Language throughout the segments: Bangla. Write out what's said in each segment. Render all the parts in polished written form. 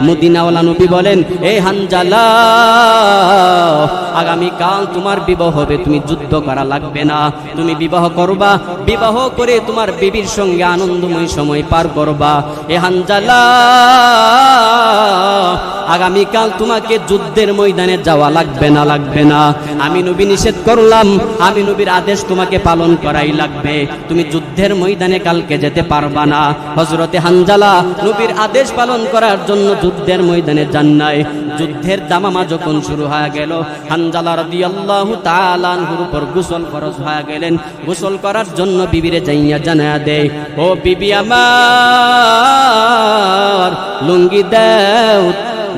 মদিনাওয়ালা নবী বলেন, এই হানজালা, আগামী কাল তোমার বিবাহ হবে, তুমি যুদ্ধ করা লাগবে না, তুমি বিবাহ করবা, বিবাহ করে তোমার বিবির সঙ্গে আনন্দময় সময় পার করবা। এ হানজালা, আগামীকাল তোমাকে যুদ্ধের ময়দানে যাওয়া লাগবে না, লাগবে না। আমি নবী নিষেধ করলাম, আমি নবীর আদেশ তোমাকে পালন করাই লাগবে, তুমি যুদ্ধের ময়দানে কালকে যেতে পারবা না। হযরতে হানজালা নবীর আদেশ পালন করার জন্য যুদ্ধের ময়দানে যান নাই। যুদ্ধের দামামা যখন শুরু হয়ে গেল, হানজালা রাদিয়াল্লাহু তাআলা আনহুর উপর গোসল ফরজ হয়ে গেলেন। গোসল করার জন্য বিবিরে যাইয়া জানায়া দেয়, ও বিবি আমার, লুঙ্গি দাও,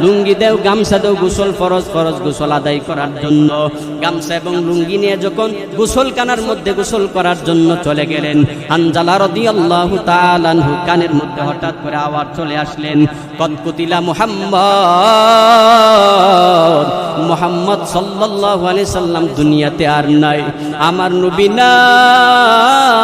লুঙ্গি দেও, গামছা দেও, গোসল ফরজ, ফরজ গোসল আদায় করার জন্য। গামছা এবং লুঙ্গি নিয়ে যখন গোসলখানার মধ্যে গোসল করার জন্য চলে গেলেন, হানজালা রাদিয়াল্লাহু তাআলা আনহু কানের মধ্যে হঠাৎ করে আওয়াজ চলে আসলেন, কদ কুতিলা মুহাম্মদ, মুহাম্মদ সাল্লাল্লাহু আলাইহি সাল্লাম দুনিয়াতে আর নাই, আমার নবী নাই।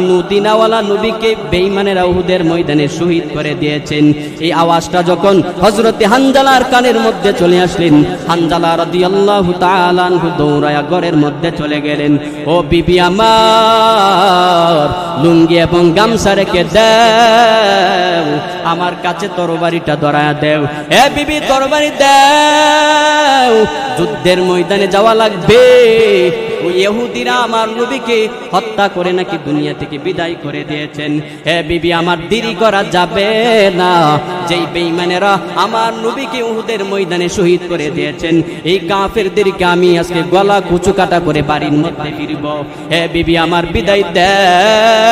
মদিনাওয়ালা নবীকে বেঈমানেরা উহুদের ময়দানে শহীদ করে দিয়েছেন। এই আওয়াজটা যখন হযরতে হানজালার কানের মধ্যে চলে আসলেন, হানজালা রাদিয়াল্লাহু তাআলা আনহু দৌড়ায়া ঘরের মধ্যে চলে গেলেন। ও বিবি আমার, লুঙ্গি এবং গামছা রেখে দাও, আমার কাছে তরবারিটা ধরায়া দেও। এ বিবি, তরবারি দাও, যুদ্ধের ময়দানে যাওয়া লাগবে। ওই ইহুদিরা আমার নবীকে হত্যা করে নাকি দুনিয়া থেকে বিদায় করে দিয়েছেন। হে বিবি, আমার দেরি করা যাবে না। যেই বেঈমানেরা আমার নবীকে উহুদের ময়দানে শহীদ করে দিয়েছেন, এই কাফেরদেরকে আমি আজকে গলা কুচু কাটা করে বাড়ির মধ্যে ফিরব। হে বিবি, আমার বিদায় দাও।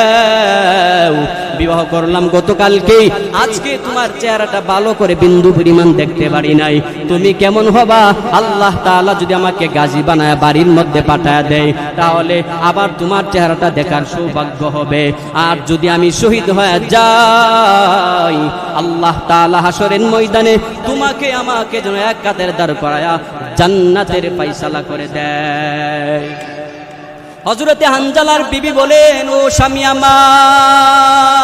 বিবাহ করলাম গতকালকেই, আজকে তোমার চেহারাটা ভালো করে বিন্দু পরিমাণ দেখতে পারি নাই। তুমি কেমন হবা? আল্লাহ তাআলা যদি আমাকে গাজী বানায় বাড়ির মধ্যে পাঠায় দেয়, তাহলে আবার তোমার চেহারাটা দেখার সৌভাগ্য হবে। আর যদি আমি শহীদ হয়ে যাই, আল্লাহ তাআলা হাসরের ময়দানে তোমাকে আমাকে যেন এক কাদের দাঁড় করায়া জান্নাতের ফয়সালা করে দেয়। হযরতে হানজালার বিবি বলেন, ও স্বামী আমার,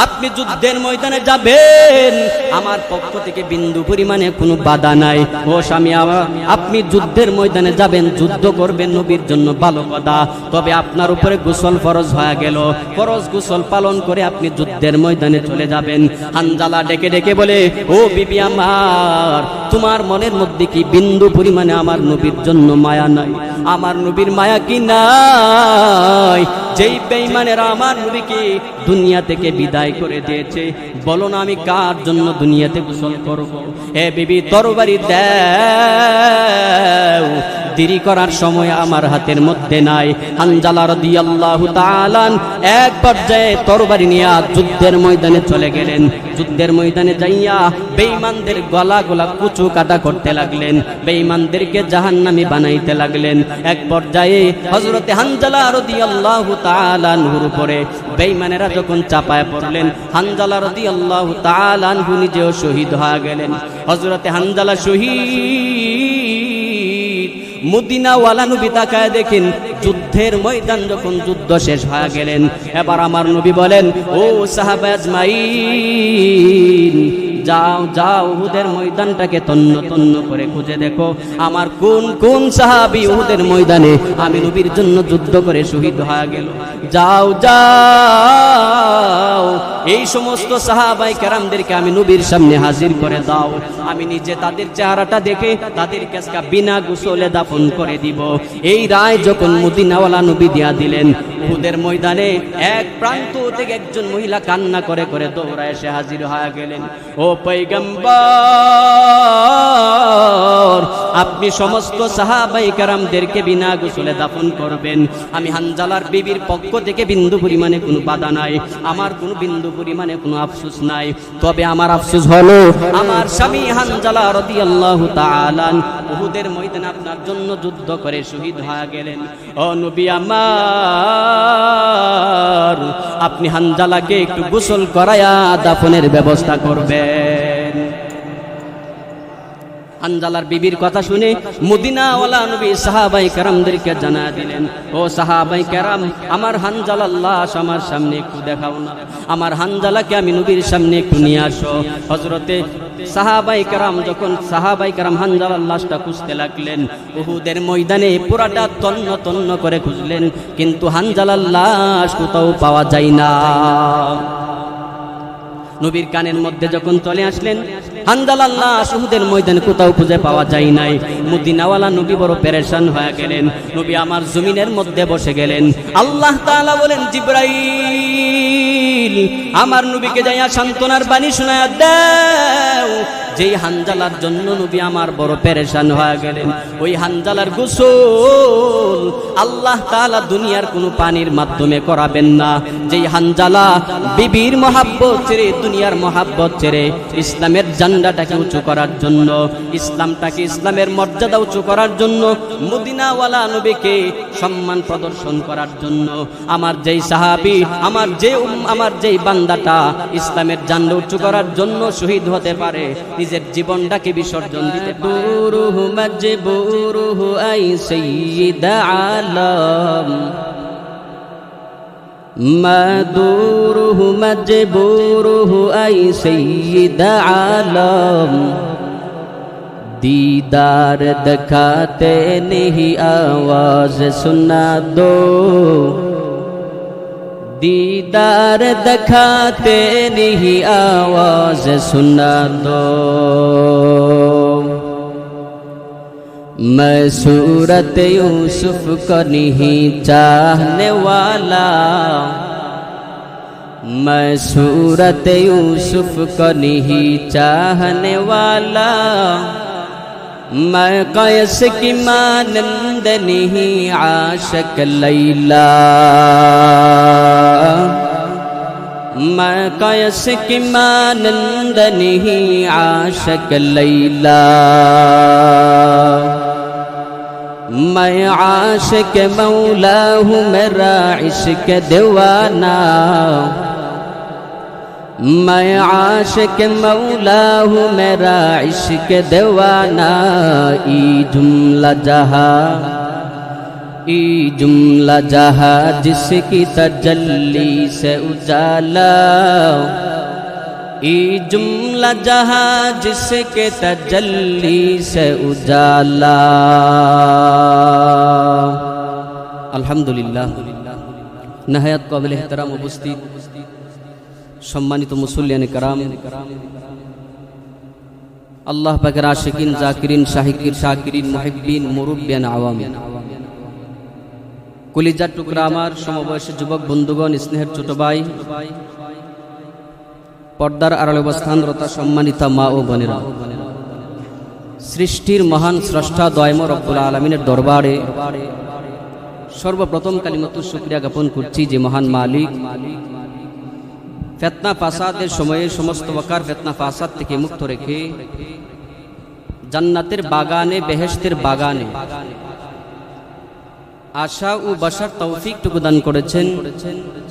আপনি যুদ্ধের ময়দানে যাবেন, আমার পক্ষ থেকে বিন্দু পরিমাণে কোনো বাধা নাই। ও স্বামী আমার, আপনি যুদ্ধের ময়দানে যাবেন, যুদ্ধ করবেন, নবীর জন্য ভালো কথা। তবে আপনার উপরে গোসল ফরজ হয়ে গেল, ফরজ গোসল পালন করে আপনি যুদ্ধের ময়দানে চলে যাবেন। হানজালা ডেকে ডেকে বলে, ও বিবি আমার, তোমার মনের মধ্যে কি বিন্দু পরিমাণে আমার নবীর জন্য মায়া নাই? আমার নবীর মায়া কি নাই? যেই বেঈমানেরা আমার নবীকে দুনিয়া থেকে বিদায় করে দিয়েছে, বলো না আমি কার জন্য দুনিয়াতে গোসল করব? হে বিবি, তরবারি দাও, দেরি করার সময় আমার হাতের মধ্যে নাই। হানজালা রাদিয়াল্লাহু তাআলা এক পর্যায়ে তরবারি নিয়ে যুদ্ধের ময়দানে চলে গেলেন। যুদ্ধের ময়দানে যাইয়া বেঈমানদের গলা গলা কুচু কাটা করতে লাগলেন, বেঈমানদেরকে জাহান্নামী বানাইতে লাগলেন। এক পর্যায়ে হযরতে হানজালা রাদিয়াল্লাহু তাআলা আনহুর উপরে বেঈমানেরা যখন চাপায় পড়লেন, হানজালা রাদিয়াল্লাহু তাআলা আনহু নিজেও শহীদ হয়ে গেলেন। হযরতে হানজালা শহীদ। মদিনাওয়ালা নবী তাকায় দেখেন, যুদ্ধের ময়দান যখন যুদ্ধ শেষ হয়ে গেলেন, এবার আমার নবী বলেন, ও সাহাবা আজমাইন, যাও যাও, উহুদের ময়দানটাকে তন্ন তন্ন করে খুঁজে দেখো, আমার কোন কোন সাহাবী উহুদের ময়দানে আমি নবীর জন্য যুদ্ধ করে শহীদ হয়ে গেল। যাও যাও, এই সমস্ত সাহাবায়ে কেরামদেরকে আমি নবীর সামনে হাজির করে দাও। আমি নিজে তাদের চেহারাটা দেখে তাদেরকে আজকে বিনা গোসলে দাফন করে দিব। এই রায় যখন মদিনাওয়ালা নবী দিয়া দিলেন, উহুদের ময়দানে এক প্রান্ত থেকে একজন মহিলা কান্না করে করে দৌড়ায় এসে হাজির হয়ে গেলেন। ও পয়গম্বর, আপনি সমস্ত সাহাবায়ে কেরামদেরকে বিনা গোসলে দাফন করবেন। আমি হানজালার বিবির পক্ষ থেকে বিন্দু পরিমাণে কোনো বাধা নাই, আমার কোনো বিন্দু পরিমাণে কোনো আফসোস নাই। তবে আমার আফসোস হলো, আমার স্বামী হানজালা রাদিয়াল্লাহু তাআলা উহুদের ময়দানে আপনার জন্য যুদ্ধ করে শহীদ হয়ে গেলেন। ও নবী আমার, আপনি হানজালাকে একটু গোসল করায়া দাফনের ব্যবস্থা করবেন। হানজালার বিবির কথা শুনে মদিনাওয়ালা নবী সাহাবায়ে কেরামদেরকে জানা দিলেন, ও সাহাবায়ে কেরাম, আমার হানজালার লাশ আমার সামনে একটু দেখাও না, আমার হানজালাকে আমি নবীর সামনে একটু নিয়ে আসো। হযরতে সাহাবায়ে কেরাম হানজালার লাশটা খুঁজতে লাগলেন। উহুদের ময়দানে পুরাটা তন্ন তন্ন করে খুঁজলেন, কিন্তু হানজালার লাশ কোথাও পাওয়া যায় না। নবীর কানের মধ্যে যখন চলে আসলেন, হানজালার লাশ উহুদের ময়দানে কোথাও খুঁজে পাওয়া যায় নাই। মদিনাওয়ালা নবী বড় পেরেশান হয়ে গেলেন। নবী আমার জমিনের মধ্যে বসে গেলেন। আল্লাহ তাআলা বলেন, জিবরাইল, আমার নবীকে যাইয়া সান্ত্বনার বাণী শোনায়া দাও। যেই হানজালার জন্য নবী আমার বড় পেরেশান হয়ে গেলেন, ওই হানজালার গোসল আল্লাহ তাআলা দুনিয়ার কোনো পানির মাধ্যমে করাবেন না। যেই হানজালা বিবির মহাব্বত ছেড়ে, দুনিয়ার মহাব্বত ছেড়ে ইসলামের ঝান্ডাটাকে উঁচু করার জন্য, ইসলামের মর্যাদা উঁচু করার জন্য, মদিনাওয়ালা নবীকে সম্মান প্রদর্শন করার জন্য, আমার যেই সাহাবী, আমার যেই বান্দাটা ইসলামের ঝান্ডা উঁচু করার জন্য শহীদ হতে পারে, নিজের জীবনটাকে বিসর্জন দিতে পারে। বুরুহু মাজবুরুহু আই সাইয়্যিদ আলম, মাদুরুহু মাজবুরুহু আই সাইয়্যিদ আলম, दीदार दिखाते नहीं आवाज सुना दो, दीदार दिखाते नहीं आवाज सुना दो। मैं सूरत यूसुफ को नहीं चाहने वाला, मैं सूरत यूसुफ को नहीं चाहने वाला, मैं कैस की मानंद नहीं आशिक लैला, मैं कैस की मानंद नहीं आशिक लैला, मैं आशिक मौला हूँ मेरा इश्क दीवाना, मैं आशिक मौला हूँ मेरा इश्क दीवाना। ई जुमला जहाँ जिसकी तजल्ली से उजाला, ई जुमला जहाँ जिसके तजल्ली से उजाला। अल्हम्दुलिल्लाह। नहायत काबिल एहतराम उपस्थित সম্মানিত মুসল্লিয়ানে কারাম, আল্লাহ পাকের আশিকিন, জাকিরিন, শাকিরিন, মুহিব্বিন, মুরব্বিয়ান, আওয়াম, কলিজার টুকরা আমার সমবয়সী যুবক বন্ধুগণ, স্নেহের ছোট ভাই, পর্দার আড়ালে অবস্থানরত সম্মানিত মা ও বোনেরা, সৃষ্টির মহান স্রষ্টা দয়াময় রব্বুল আলামিনের দরবারে সর্বপ্রথম কালিমাতুশ শুকরিয়া জ্ঞাপন করছি যে মহান মালিক ফিতনা ফাসাদের সময়ে সমস্ত প্রকার ফিতনা ফাসাদ থেকে মুক্ত রেখে জান্নাতের বাগানে, বেহেশতের বাগানে আশা ও বসার তৌফিকটুকু দান করেছেন।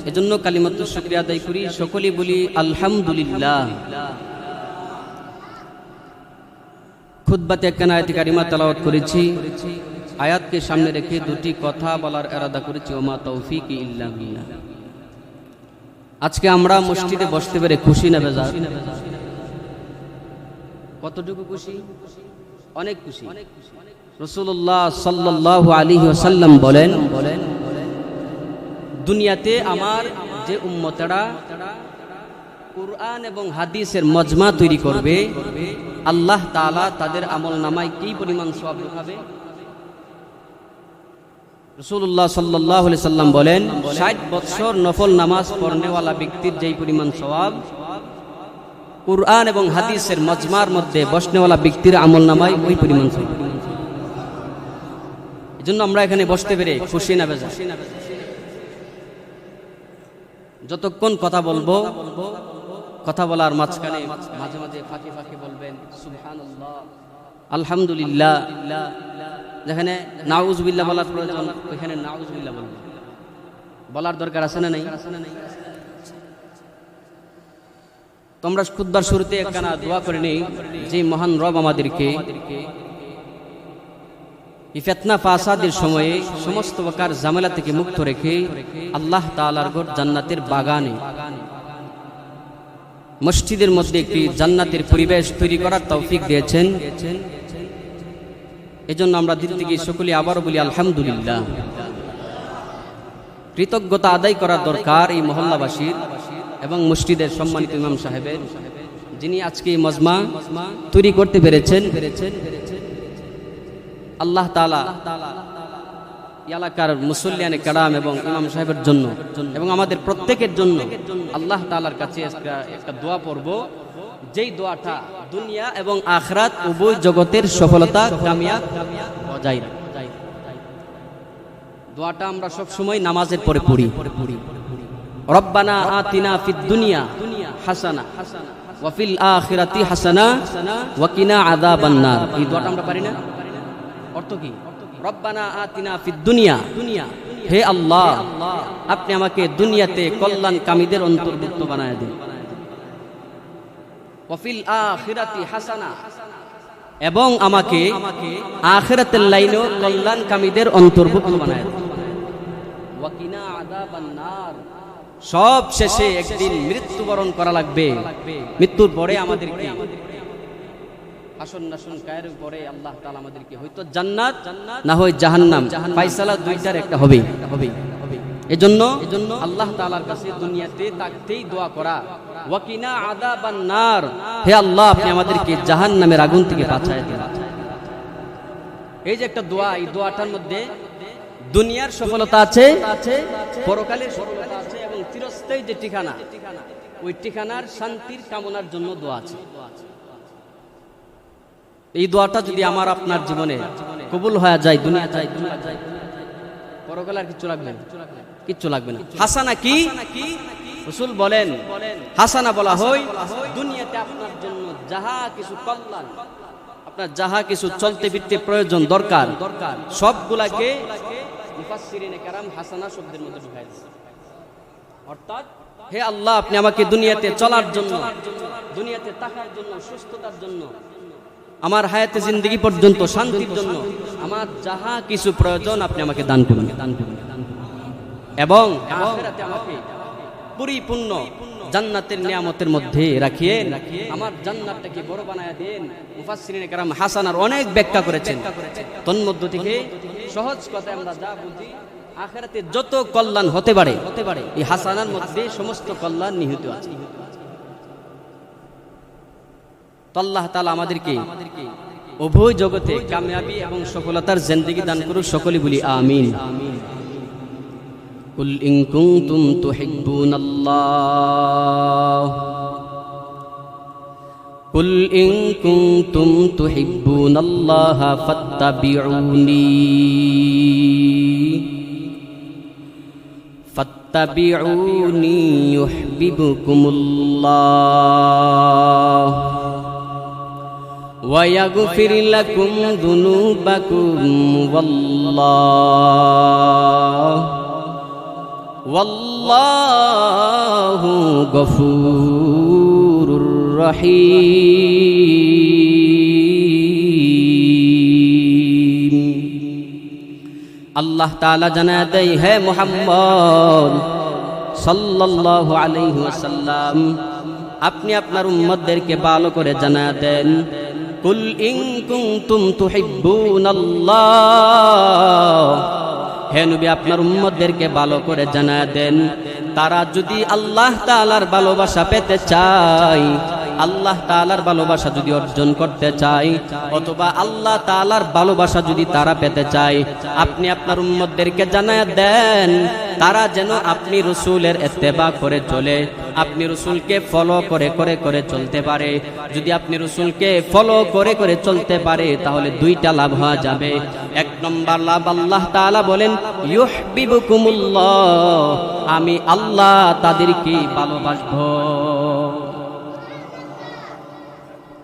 এজন্য কালিমাতুশ শুকরিয়া আদায় করি, সকলেই বলি আলহামদুলিল্লাহ। খুতবাতে একখানা আয়াত কারিমা তেলাওয়াত করেছি। আয়াতকে সামনে রেখে দুটি কথা বলার ইরাদা করেছি, ওমা তৌফিকি ইল্লা বিল্লাহ। আজকে আমরা মসজিদে বসতে পেরে খুশি না বেজার? কতটুকু খুশি? অনেক খুশি। রাসূলুল্লাহ সাল্লাল্লাহু আলাইহি ওয়াসাল্লাম বলেন, দুনিয়াতে আমার যে উম্মতেরা কুরআন এবং হাদিসের মজমা তৈরি করবে, আল্লাহ তাআলা তাদের আমলনামায় কি পরিমাণ সওয়াব লেখাবে? রাসূলুল্লাহ সাল্লাল্লাহু আলাইহি সাল্লাম বলেন, 60 বছর নফল নামাজ পড়নেওয়ালা ব্যক্তির যেই পরিমাণ সওয়াব, কুরআন এবং হাদিসের মজমার মধ্যে বসনেওয়ালা ব্যক্তির আমলনামায় ওই পরিমাণ সওয়াব। এজন্য আমরা এখানে বসতে পেরে খুশি না বেজার? যতক্ষণ কথা বলবো, কথা বলার মাঝখানে মাঝে মাঝে ফাঁকে ফাঁকে বলবেন সুবহানাল্লাহ, আলহামদুলিল্লাহ। যেখানে নাউজুবিল্লাহ বলার প্রয়োজন, ওইখানে নাউজুবিল্লাহ বলবেন। বলার দরকার আছে না নাই? তো আমরা খুতবার শুরুতে একখানা দোয়া করে নেই যে মহান রব আমাদেরকে এই ফিতনা ফাসাদের সময়ে সমস্ত প্রকার ঝামেলা থেকে মুক্ত রেখে আল্লাহ তাআলার ঘর জান্নাতের বাগানে মসজিদের মধ্যে একটি জান্নাতের পরিবেশ তৈরি করার তৌফিক দিয়েছেন। এজন্য আমরা দিল থেকে সকলে আবারও বলি আলহামদুলিল্লাহ। কৃতজ্ঞতা আদায় করার দরকার এই মহল্লাবাসীর এবং মসজিদের সম্মানিত ইমাম সাহেবের, যিনি আজকে এই মজমা তৈরি করতে পেরেছেন। আল্লাহ তাআলা এলাকার মুসল্লিয়ানে কারাম এবং ইমাম সাহেবের জন্য এবং আমাদের প্রত্যেকের জন্য আল্লাহ তাআলার কাছে একটা দোয়া পড়ব, যেই দোয়াটা দুনিয়া এবং আখিরাত উভয় জগতের সফলতা কামিয়াব বজায় রাখে। দোয়াটা আমরা সব সময় নামাজের পরে পড়ি। রব্বানা আতিনা ফিদ দুনিয়া হাসানা ওয়া ফিল আখিরাতি হাসানা ওয়া কিনা আযাবান নার। এই দোয়াটা আমরা পারি না? অর্থ কি? রব্বানা আতিনা ফিদ দুনিয়া, হে আল্লাহ আপনি আমাকে দুনিয়াতে কল্যাণকামীদের অন্তর্ভুক্ত বানায় দিন। ওয়া ফিল আখিরাতি হাসানা, এবং আমাকে আখিরাতের লাইনেও কল্যাণকামীদের অন্তর্ভুক্ত বানায় দিন। ওয়া কিনা আযাবান নার, সব শেষে একদিন মৃত্যুবরণ করা লাগবে। মৃত্যুর পরে আমাদেরকে আসন নাসন কায়ের পরে আল্লাহ তাআলা আমাদেরকে হয়তো জান্নাত না হয় জাহান্নাম, ফয়সালা দুইটার একটা হবে। এজন্য আল্লাহ তাআলার কাছে দুনিয়াতে তাকতেই দোয়া করা, ওয়া কিনা আযাবান নার, হে আল্লাহ আপনি আমাদেরকে জাহান্নামের আগুন থেকে বাঁচায় দিন। এই যে একটা দোয়া, এই দোয়াটার মধ্যে দুনিয়ার সফলতা আছে, পরকালের সফলতা আছে এবং চিরস্থায়ী যে ঠিকানা, ওই ঠিকানার শান্তির কামনার জন্য দোয়া আছে। এই দোয়াটা যদি আমার আপনার জীবনে কবুল হয়ে যায়, দুনিয়া যায়, পরকালে আর কিচ্ছু লাগবে না, কিচ্ছু লাগবে না। হাসানা কি? রাসূল বলেন হাসানা বলা হয় দুনিয়াতে আপনার জন্য যাহা কিছু কল্যাণ, আপনার যাহা কিছু চলতে ফিরতে প্রয়োজন দরকার, সবগুলাকে মুফাসসিরিনে কেরাম হাসানা শব্দের মধ্যে ঢুকায় দিয়েছে। অর্থাৎ হে আল্লাহ আপনি আমাকে দুনিয়াতে চলার জন্য, দুনিয়াতে থাকার জন্য, সুস্থতার জন্য, আমার হায়াতে জিন্দেগি পর্যন্ত শান্তির জন্য আমার যাহা কিছু প্রয়োজন আপনি আমাকে দান করুন, এবং আখিরাতে আমাকে পরিপূর্ণ জান্নাতের নিয়ামতের মধ্যে রাখিয়েন, আমার জান্নাতটাকে বড় বানায়া দেন। মুফাসসিরিনে কেরাম হাসানার অনেক ব্যাখ্যা করেছেন। তন্মধ্য থেকে সহজ কথায় আমরা যা বুঝি, আখিরাতে যত কল্যাণ হতে পারে এই হাসানার মধ্যে সমস্ত কল্যাণ নিহিত আছে। তো আল্লাহ তাআলা আমাদেরকে উভয় জগতে কামিয়াবি এবং সফলতার জিন্দেগি দান করুন। সকলে বলি আমিন। কুল ইন কুনতুম তুহিব্বুনাল্লাহ, কুল ইন কুনতুম তুহিব্বুনাল্লাহ ফাত্তাবিউনি, ফাত্তাবিউনি ইউহিব্বুকুমুল্লাহ ওয়া ইয়াগফির লাকুম যুনুবাকুম ওয়াল্লাহু গফুরুর রহিম। আল্লাহ তাআলা জানায় দেয়, হে মুহাম্মদ সাল্লাল্লাহু আলাইহি ওয়াসাল্লাম আপনি আপনার উম্মতদেরকে ভালো করে জানায় দেন, কুল ইন কুনতুম তুহিব্বুনাল্লাহ, হে নবী আপনার উম্মতদেরকে ভালো করে জানায় দেন, তারা যদি আল্লাহ তাআলার ভালোবাসা পেতে চায়, আল্লাহ তাআলার ভালোবাসা যদি অর্জন করতে চায়, অথবা আল্লাহ তাআলার ভালোবাসা যদি তারা পেতে চায়, আপনি আপনার উম্মতদেরকে জানায় দেন তারা যেন আপনি রাসূলের ইত্তেবা করে চলে, আপনি রাসূলকে ফলো করে করে করে চলতে পারে। যদি আপনি রাসূলকে ফলো করে করে চলতে পারে তাহলে দুইটা লাভ হওয়া যাবে। এক নম্বর লাভ, আল্লাহ তাআলা বলেন ইউহিব্বুকুমুল্লাহ, আমি আল্লাহ তাদেরকে ভালোবাসবো।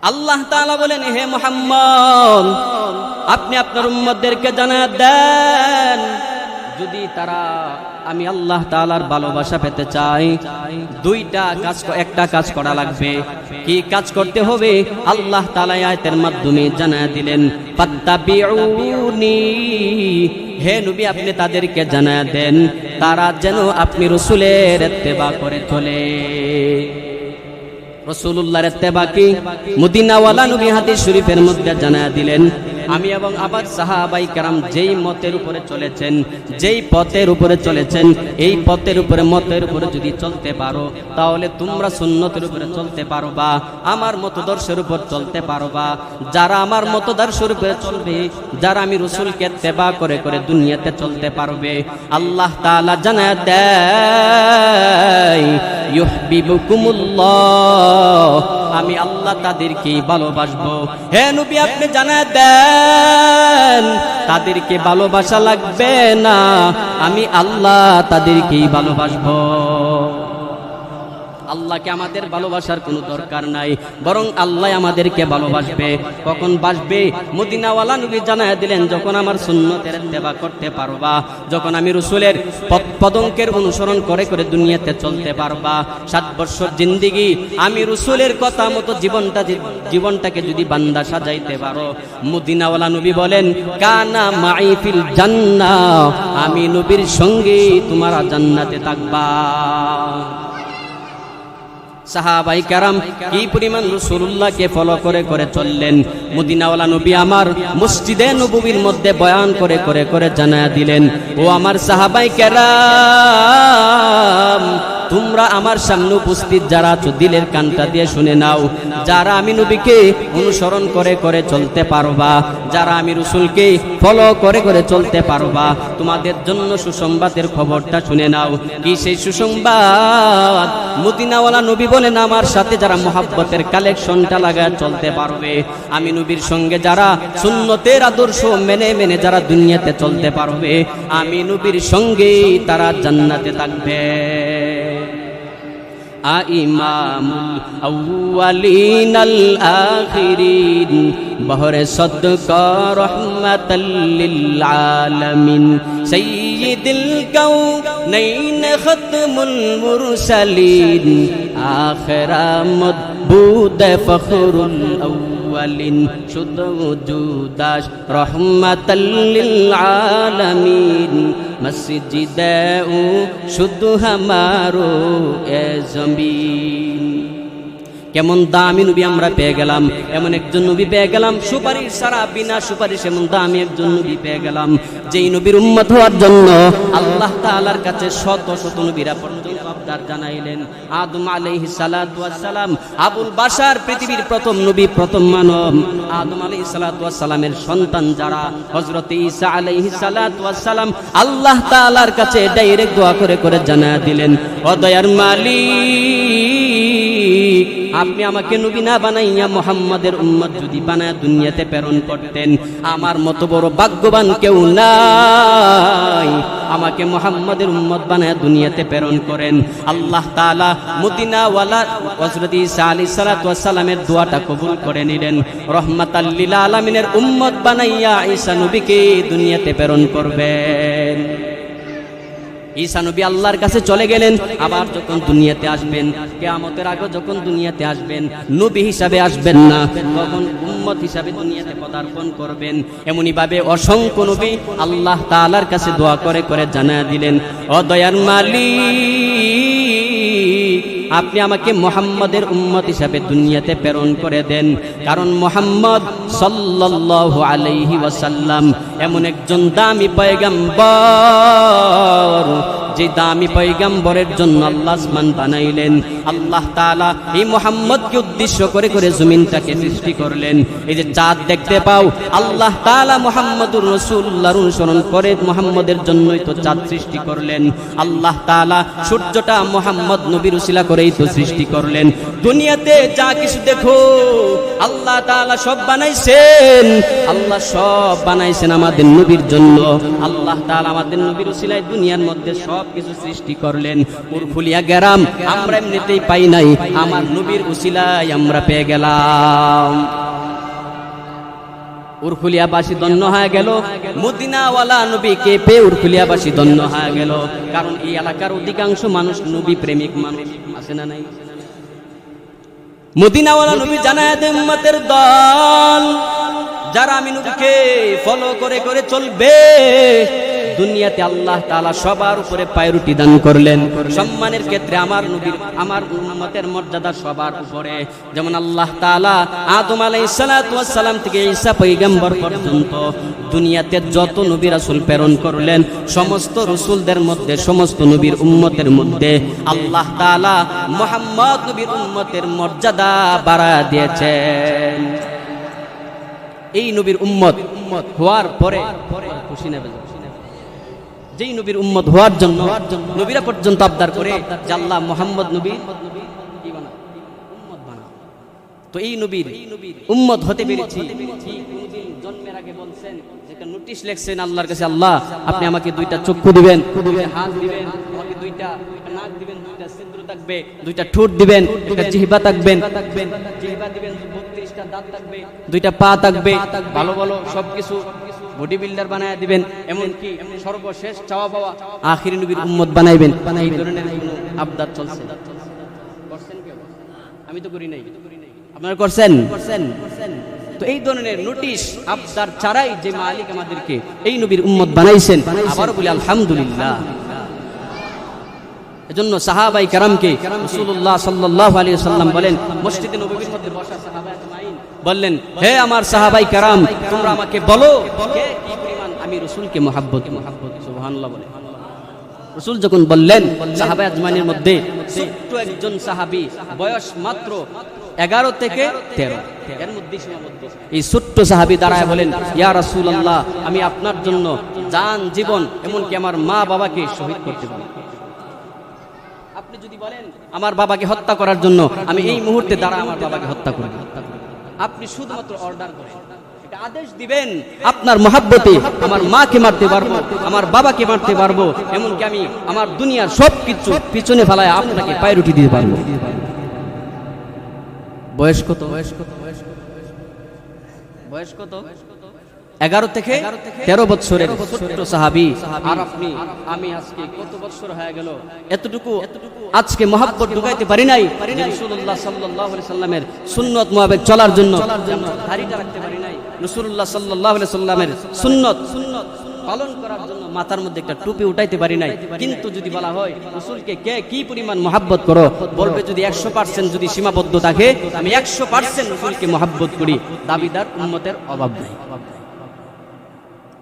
আল্লাহ তাআলা বলেন, হে মুহাম্মদ আপনি আপনার উম্মতদেরকে জানায় দেন যদি তারা আমি আল্লাহ তাআলার ভালোবাসা পেতে চাই, একটা কাজ করা লাগবে। কি কাজ করতে হবে? আল্লাহ তাআলা আয়াতের মাধ্যমে জানায় দিলেন, ফাত্তাবিউনি, হে নবী আপনি তাদেরকে জানায় দেন তারা যেন আপনি রাসূলের ইত্তেবা করে চলে। রাসূলুল্লাহর ইত্তেবা কি? মদিনাওয়ালা নবী হাদিস শরীফের মধ্যে জানায় দিলেন, আমি এবং আবার সাহাবাই কেরাম যেই মতের উপরে চলেছেন, যেই পথের উপরে চলেছেন, এই পথের উপরে মতের উপরে যদি চলতে পারো তাহলে তোমরা সুন্নতের উপরে চলতে পারবা, আমার মতদর্শের উপর চলতে পারবা। যারা আমার মতদর্শের উপরে চলবে, যারা আমি রাসূলকে ইত্তেবা করে করে দুনিয়াতে চলতে পারবে, আল্লাহ তাআলা জানায় দেয় ইউহিব্বুকুমুল্লাহ, আমি আল্লাহ তাদেরকেই ভালোবাসবো। হে নবী আপনি জানায় দেন তাদেরকে ভালোবাসা লাগবে না, আমি আল্লাহ তাদেরকেই ভালোবাসবো। আল্লাহকে আমাদের ভালোবাসার কোনো দরকার নাই, বরং আল্লাহ আমাদেরকে ভালোবাসবে। কখন বাসবে? মদিনাওয়ালা নবী জানায় দিলেন, যখন আমার সুন্নতের ইত্তেবা করতে পারবা, যখন আমি রাসূলের পদঙ্কের অনুসরণ করে করে দুনিয়াতে চলতে পারবা। 7 বছর জিন্দেগি আমি রাসূলের কথা মতো জীবনটাকে যদি বান্দা সাজাইতে পারো, মদিনাওয়ালা নবী বলেন, কানা মাই ফিল জান্নাহ, আমি নবীর সঙ্গে তোমরা জান্নাতে থাকবা। সাহাবাই কেরাম কি পরিমাণ রাসূলুল্লাহকে ফলো করে করে চললেন। মদিনাওয়ালা নবী আমার মসজিদে নববীর মধ্যে বয়ান করে করে করে জানায়া দিলেন, ও আমার সাহাবাই কেরাম, তোমরা আমার সামনে উপস্থিত যারা আছো দিলের কানটা দিয়ে শুনে নাও, যারা আমি নবীকে অনুসরণ করে করে চলতে পারবা, যারা আমি রাসূলকে ফলো করে করে চলতে পারবা, তোমাদের জন্য সুসংবাদের খবরটা শুনে নাও। কি সেই সুসংবাদ? মদিনাওয়ালা নবী বলেন, আমার সাথে যারা মুহাব্বতের কালেকশনটা লাগায় চলতে পারবে, আমি নবীর সঙ্গে যারা সুন্নতের আদর্শ মেনে মেনে যারা দুনিয়াতে চলতে পারবে, আমি নবীর সঙ্গে তারা জান্নাতে থাকবে। ইমামুল আউয়ালিন আল আখিরিন, বহরে সদকা রাহমাতাল লিল আলামিন, সাইয়্যিদুল কাউনাইন খাতমুল মুরসালিন, আখিরা মাদবুদ ফখরুল আউয়ালিন, শুধু জুদাস রাহমাতাল লিল আলামিন, মসজিদে ও শুধু হামারো এ জমিন। কেমন দামি নবী আমরা পেয়ে গেলাম, এমন একজন নবী পেয়ে গেলাম, সুপারিশ ছাড়া বিনা সুপারিশ এমন দামি একজন নবী পেয়ে গেলাম, যেই নবীর উম্মত হওয়ার জন্য আল্লাহ তাআলার কাছে শত শত নবীরা পর্যন্ত আবদার জানাইলেন। আদম আলাইহিস সালাতু ওয়াস সালাম আবুল বাশার, পৃথিবীর প্রথম নবী, প্রথম মানব। আদম আলাইহিস সালাতু ওয়াস সালামের সন্তান যারা, হযরত ঈসা আলাইহিস সালাতু ওয়াস সালাম আল্লাহ তাআলার কাছে ডাইরেক্ট দোয়া করে করে জানায়া দিলেন, ও দয়ার মালিক, আপনি আমাকে নবী না বানাইয়া মুহাম্মাদের উম্মত যদি বানায় দুনিয়াতে প্রেরণ করতেন, আমার মতো বড় ভাগ্যবান কেউ নাই, আমাকে মুহাম্মাদের উম্মত বানায় দুনিয়াতে প্রেরণ করেন। আল্লাহ তাআলা মদিনাওয়ালা হযরত ঈসা আলাইহিস সালাতু ওয়াস সালামের দোয়াটা কবুল করে নিলেন, রহমাতাল লিল আলামিনের উম্মত বানাইয়া ঈসা নবীকে দুনিয়াতে প্রেরণ করবেন। ঈসা নবী আল্লাহর কাছে চলে গেলেন, আবার যখন দুনিয়াতে আসবেন, কিয়ামতের আগে যখন দুনিয়াতে আসবেন, নবী হিসাবে আসবেন না, তখন উম্মত হিসাবে দুনিয়াতে পদার্পণ করবেন। এমনই ভাবে অসংখ্য নবী আল্লাহ তাআলার কাছে দোয়া করে করে জানায়া দিলেন, ও দয়ার মালিক, আপনি আমাকে মুহাম্মাদের উম্মত হিসাবে দুনিয়াতে প্রেরণ করে দেন, কারণ মুহাম্মদ সাল্লাল্লাহু আলাইহি ওয়াসাল্লাম এমন একজন দামি পয়গম্বর, যে দামি পয়গম্বরের জন্য আল্লাহ আসমান বানাইলেন। আল্লাহ তাআলা এই মুহাম্মদকে উদ্দেশ্য করে করে জমিনটাকে সৃষ্টি করলেন। এই যে চাঁদ দেখতে পাও, আল্লাহ তাআলা মুহাম্মদুর রাসূলুল্লাহর অনুসরণ করে মুহাম্মদের জন্যই তো চাঁদ সৃষ্টি করলেন। আল্লাহ তাআলা সূর্যটা মুহাম্মদ নবীর উসিলা করেই তো সৃষ্টি করলেন। দুনিয়াতে যা কিছু দেখো আল্লাহ তাআলা সব বানাইছেন, আল্লাহ সব বানাইছেন আমাদের নবীর জন্য। আল্লাহ তাআলা আমাদের নবীর উসিলায় দুনিয়ার মধ্যে সব কিছু সৃষ্টি করলেন। উরফুলিয়া গ্রাম আমরা এমনিতেই পাই নাই, আমার নবীর উসিলায় আমরা পেয়ে গেলাম। উরখুলিয়াবাসী ধন্য হয়ে গেল, মদিনাওয়ালা নবীকে পেয়ে উরখুলিয়াবাসী ধন্য হয়ে গেল। কারণ এই এলাকার অধিকাংশ মানুষ নবী প্রেমিক মানুষ, আছে না নাই? মদিনাওয়ালা নবী জানায় দেন উম্মতের দল, যারা আমি নবীকে ফলো করে করে চলবে, দুনিয়াতে আল্লাহ তাআলা সবার উপরে প্রায়োরিটি দান করলেন। সম্মানের ক্ষেত্রে আমার নবীর, আমার উম্মতের মর্যাদা সবার উপরে। যেমন আল্লাহ তাআলা আদম আলাইহিস সালাতু ওয়াস সালাম থেকে ঈসা পয়গম্বর পর্যন্ত দুনিয়াতে যত নবী রাসূল প্রেরণ করলেন, সমস্ত রাসূলদের মধ্যে, সমস্ত নবীর উম্মতের মধ্যে আল্লাহ তাআলা মুহাম্মদ নবীর উম্মতের মর্যাদা বাড়ায় দিয়েছেন। এই নবীর উম্মত হওয়ার পরে খুশি নেবে, যেই নবীর উম্মত হওয়ার জন্য নবীরা পর্যন্ত আবদার করে যে আল্লাহ মুহাম্মদ নবী উম্মত বানাও। তো এই নবীর উম্মত হতে পেরেছি। জন্মের আগে বলছেন, যেটা নোটিশ লিখছেন আল্লাহর কাছে, আল্লাহ আপনি আমাকে দুইটা চক্ষু দিবেন, দুইটা হাত দিবেন, আমাকে দুইটা নাক দিবেন, দুইটা সিদ্র থাকবে, দুইটা ঠোঁট দিবেন, একটা জিহ্বা থাকবেন, জিহ্বা দিবেন, 32টা দাঁত থাকবে, দুইটা পা থাকবে, ভালো ভালো সবকিছু বডি বিল্ডার বানায় দিবেন, এমনকি সর্বশেষ চাওয়া পাওয়া আখিরি নবীর উম্মত বানাইবেন। এই ধরনের আবদার চলছে। করছেন কেউ? আমি তো করি নাই, আপনারা করছেন? তো এই ধরনের নোটিশ আবদার ছাড়াই যে মালিক আমাদেরকে এই নবীর উম্মত বানাইছেন, আবার বলি আলহামদুলিল্লাহ। এজন্য সাহাবায়ে কেরামকে রাসূলুল্লাহ সাল্লাল্লাহু আলাইহি ওয়াসাল্লাম বলেন, মসজিদে নববীর মধ্যে বসা সাহাবায়ে আজমাইন বললেন, হে আমার সাহাবায়ে কেরাম, তোমরা আমাকে বলো কে কি পরিমাণ আমি রাসূলকে মহব্বত। সুবহানাল্লাহ বলে। রাসূল যখন বললেন, সাহাবায়ে আজমাইনের মধ্যে ছোট্ট একজন সাহাবী, বয়স মাত্র 11 থেকে 13, এর মধ্যে সীমাবদ্ধ, এই ছোট্ট সাহাবী দাঁড়ায় বলেন, ইয়া রাসূলুল্লাহ, আমি আপনার জন্য জান জীবন এমনকি আমার মা বাবাকে শহীদ করতে পারি। আপনি যদি বলেন আমার বাবাকে হত্যা করার জন্য, আমি এই মুহূর্তে দ্বারা আমার বাবাকে হত্যা করব। আপনি শুধুমাত্র অর্ডার করেন, এটা আদেশ দিবেন, আপনার মহব্বতে আমার মাকে মারতে পারবো, আমার বাবাকে মারতে পারবো, এমনকি আমি আমার দুনিয়ার সবকিছু পিছনে ফেলায় আপনাকে প্রায়োরিটি দিতে পারবো। বয়স কত? 11 থেকে 13 বছরের ছোট্ট সাহাবী। আর আপনি আমি আজকে কত বছর হয়ে গেল, এতটুকু আজকে মহব্বত ঢুকাইতে পারি নাই যে রাসূলুল্লাহ সাল্লাল্লাহু আলাইহি সাল্লামের সুন্নাত মোতাবেক চলার জন্য দাড়িটা রাখতে পারি নাই, রাসূলুল্লাহ সাল্লাল্লাহু আলাইহি সাল্লামের সুন্নাত পালন করার জন্য মাথার মধ্যে একটা টুপি উঠাইতে পারি নাই। কিন্তু যদি বলা হয় রাসূলকে কে কি পরিমাণ মহব্বত করো, বলবে যদি 100% যদি সীমাবদ্ধ থাকে, আমি 100% রাসূলকে মহব্বত করি। দাবিদার উম্মতের অভাব নাই,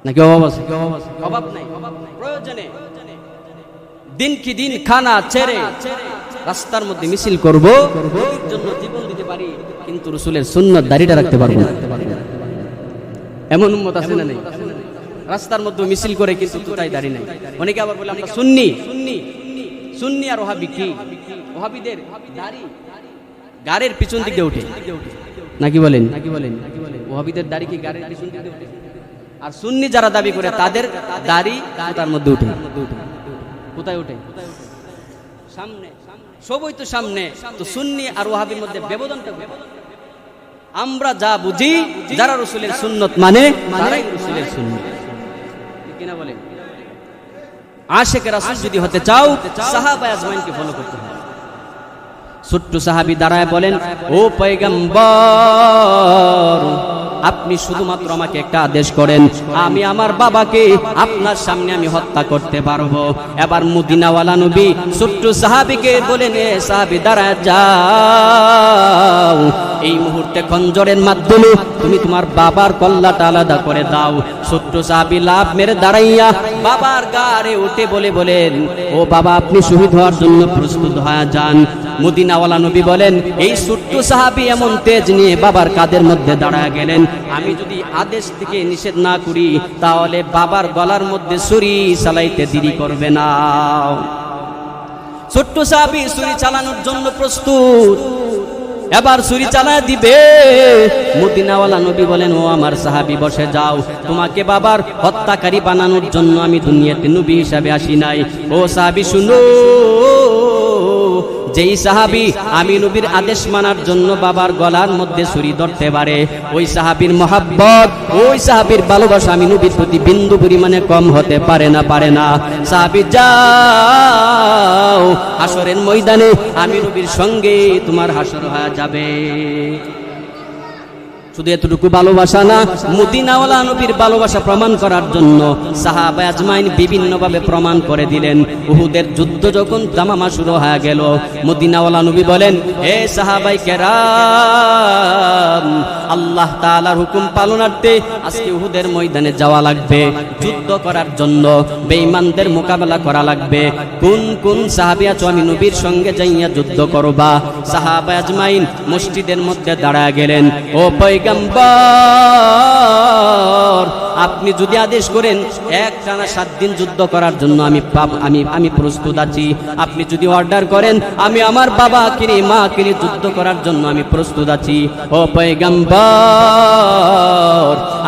নাকি অভাব আছে? অভাব নাই। প্রয়োজনে দিন কি দিন খানা ছেড়ে রাস্তার মধ্যে মিছিল করব, এর জন্য জীবন দিতে পারি, কিন্তু রাসূলের সুন্নাত দাড়িটা রাখতে পারবো না। এমন উম্মত আছে না? নেই। রাস্তার মধ্যে মিছিল করে কিন্তু তাই দাড়ি নাই। অনেকে আবার বলে আমরা সুন্নি। সুন্নি আর ওহাবি কি? ওহাবিদের দাড়ি গাড়ির পিছন দিকে উঠে, নাকি বলেন? ওহাবিদের দাড়ি কি গাড়ির পিছন দিকে উঠে? আর সুন্নি যারা দাবি করে তাদের দাড়ি তার মধ্যে উঠে। কোথায় উঠে? সামনে। সবই তো সামনে। তো সুন্নি আর ওহাবির মধ্যে ব্যবধানটা কি? আমরা যা বুঝি, যারা রাসূলের সুন্নাত মানে তারাই রাসূলের সুন্নাত, ঠিক কিনা বলেন? আশিক রাসূল যদি হতে চাও, সাহাবায়ে আজমাইনকে ফলো করতে হবে। ছোট্ট সাহাবী দাঁড়ায় বলেন, ও পয়গম্বর, আপনি শুধুমাত্র আমাকে একটা আদেশ করেন, আমি আমার বাবাকে আপনার সামনে আমি হত্যা করতে পারবো। এবার মদিনাওয়ালা নবী ছোট্ট সাহাবীকে বলেন, এ সাহাবী দাঁড়ায় যাও, এই মুহূর্তে খঞ্জরের মাধ্যমে তুমি তোমার বাবার কল্লাটা আলাদা করে দাও। ছোট্ট সাহাবী লাভ মেরে দাঁড়াইয়া বাবার গাড়ে উঠে বলেন, ও বাবা, আপনি শহীদ হওয়ার জন্য প্রস্তুত হয়ে যান। মদিনাওয়ালা নবী বলেন, এই ছোট্ট সাহাবী এমন তেজ নিয়ে বাবার কাঁধের মধ্যে দাঁড়ায় গেলেন, আমি যদি আদেশ থেকে নিষেধ না করি তাহলে বাবার গলার মধ্যে ছুরি চালাইতে দেরি করবে না। ছোট্ট সাহাবী ছুরি চালানোর জন্য প্রস্তুত, এবার ছুরি চালায় দিবে। মদিনাওয়ালা নবী বলেন, ও আমার সাহাবী, বসে যাও, তোমাকে বাবার হত্যাকারী বানানোর জন্য আমি দুনিয়াতে নবী হিসাবে আসি নাই। ও সাহাবী শুনো, যেই সাহাবী আমি নবীর আদেশ মানার জন্য বাবার গলার মধ্যে ছুরি ধরতে পারে, ওই সাহাবীর মহব্বত, ওই সাহাবীর ভালোবাসা আমি নবীর প্রতি বিন্দু পরিমাণে কম হতে পারে না। সাহাবী যাও, হাসরের ময়দানে আমি নবীর সঙ্গে তোমার হাসর হয়ে যাবে। শুধু এতটুকু ভালোবাসা না, মদিনাওয়ালা নবীর ভালোবাসা প্রমাণ করার জন্য সাহাবা আজমাইন বিভিন্নভাবে প্রমাণ করে দিলেন। উহুদের যুদ্ধ যখন দামামা শুরু হয়ে গেল, মদিনাওয়ালা নবী বলেন, হে সাহাবাই কেরাম, আল্লাহ তাআলার হুকুম পালনার্থে আজকে উহুদের ময়দানে যাওয়া লাগবে, যুদ্ধ করার জন্য বেঈমানদের মোকাবেলা করা লাগবে। কোন কোন সাহাবী আছো আমি নবীর সঙ্গে যাইয়া যুদ্ধ করবা? সাহাবা আজমাইন মসজিদের মধ্যে দাঁড়ায় গেলেন। ও পয়গম্বর, আপনি যদি আদেশ করেন একটানা 7 দিন যুদ্ধ করার জন্য আমি প্রস্তুত আছি। আপনি যদি অর্ডার করেন আমি আমার বাবা কিনে মা কিনে যুদ্ধ করার জন্য আমি প্রস্তুত আছি। ও পয়গম্বর,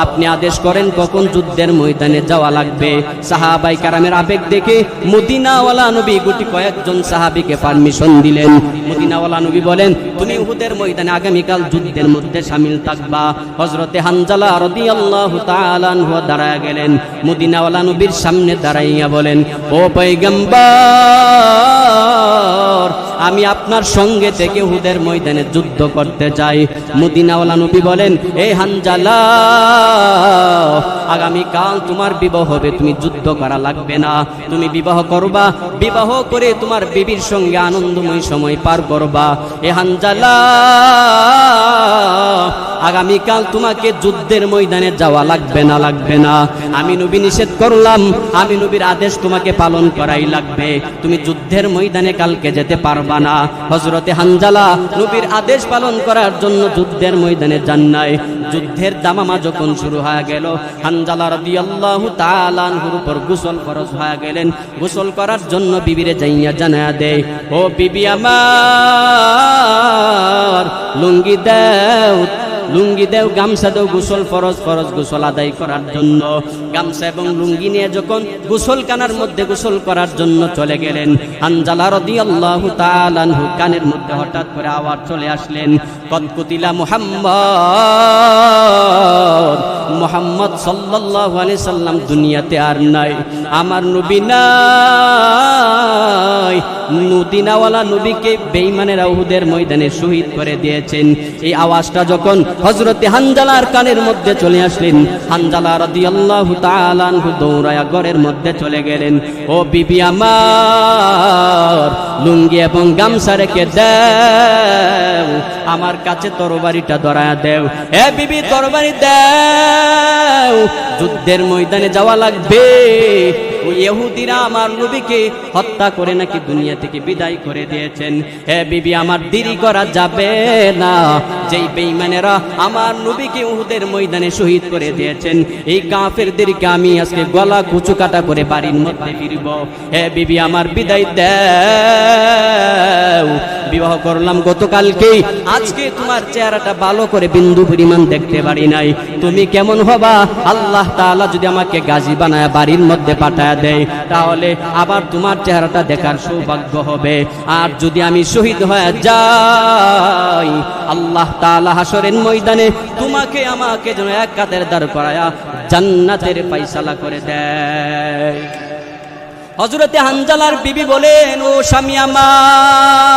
আপনি আদেশ করেন কখন যুদ্ধের ময়দানে যাওয়া লাগবে। সাহাবাই কারামের আবেগ দেখে মদিনাওয়ালা নবী গুটি কয়েকজন সাহাবীকে পারমিশন দিলেন। মদিনাওয়ালা নবী বলেন, তুমি উহুদের ময়দানে আগামীকাল যুদ্ধের মধ্যে শামিল থাকবা। হযরতে হানজালা রাদিয়াল্লাহু তাআলা আনহু দাঁড়ায় গেলেন, মদিনাওয়ালা নবীর সামনে দাঁড়াইয়া বলেন, ও পয়গম্বর, আমি আপনার সঙ্গে থেকে উহুদের ময়দানে যুদ্ধ করতে চাই। মদিনাওয়ালা নবী বলেন, এ হানজালা, আগামীকাল তোমার বিবাহ হবে, তুমি যুদ্ধ করা লাগবে না, তুমি বিবাহ করবা, বিবাহ করে তোমার বিবির সঙ্গে আনন্দময় সময় পার করবা। এ হানজালা, আগামীকাল তোমাকে যুদ্ধের ময়দানে যাওয়া লাগবে না। আমি নবী নিষেধ করলাম, আমি নবীর আদেশ তোমাকে পালন করাই লাগবে, তুমি যুদ্ধের ময়দানে কালকে যেতে পারবা না। হযরতে হানজালা নবীর আদেশ পালন করার জন্য যুদ্ধের ময়দানে যান নাই। যুদ্ধের দামামা যখন শুরু হয়ে গেল, হানজালা রাদিয়াল্লাহু তাআলা আনহুর উপর গোসল ফরজ হয়ে গেলেন। গোসল করার জন্য বিবিরে যাইয়া জানায়া দেয়, ও বিবি আমার, লুঙ্গি দেও, গামছা দেও, গোসল ফরজ গোসল আদায় করার জন্য। গামছা এবং লুঙ্গি নিয়ে যখন গোসলখানার মধ্যে গোসল করার জন্য চলে গেলেন, হানজালা রাদিয়াল্লাহু তাআলা আনহু কানের মধ্যে হঠাৎ করে আওয়াজ চলে আসলেন, কদ কুতিলা মুহাম্মদ সাল্লাল্লাহু আলাইহি সাল্লাম দুনিয়াতে আর নাই, আমার নবী নাই। মদিনাওয়ালা নবীকে বেঈমানেরা উহুদের ময়দানে শহীদ করে দিয়েছেন। এই আওয়াজটা যখন হযরতে হানজালার কানের মধ্যে চলে আসলেন, হানজালা রাদিয়াল্লাহু তাআলা আনহু দৌড়ায়া ঘরের মধ্যে চলে গেলেন। ও বিবি আমার, লুঙ্গি এবং গামছা রেখে দাও, আমার কাছে তরবারিটা ধরায়া দেও। এ বিবি, তরবারি দাও, যুদ্ধের ময়দানে যাওয়া লাগবে। ওই ইহুদিরা আমার নবীকে হত্যা করে নাকি দুনিয়া থেকে বিদায় করে দিয়েছেন। হে বিবি, আমার দেরি করা যাবে না। যেই বেঈমানেরা আমার নবীকে উহুদের ময়দানে শহীদ করে দিয়েছেন, এই কাফেরদেরকে আমি আজকে গলা কুচু কাটা করে বাড়ির মধ্যে ফিরব। হে বিবি, আমার বিদায় দাও। বিবাহ করলাম গতকালকেই, আজকে তোমার চেহারাটা ভালো করে বিন্দু পরিমাণ দেখতে পারি নাই। তুমি কেমন হবা? আল্লাহ তাআলা যদি আমাকে গাজী বানায় বাড়ির মধ্যে পাঠায় দেয়, তাহলে আবার তোমার চেহারাটা দেখার সৌভাগ্য হবে। আর যদি আমি শহীদ হয়ে যাই, আল্লাহ তাআলা হাসরের ময়দানে তোমাকে আমাকে যেন এক কাদের দাঁড় করায়া জান্নাতের ফয়সালা করে দেয়। হযরতে হানজালার বিবি বলেন, ও স্বামী আমার,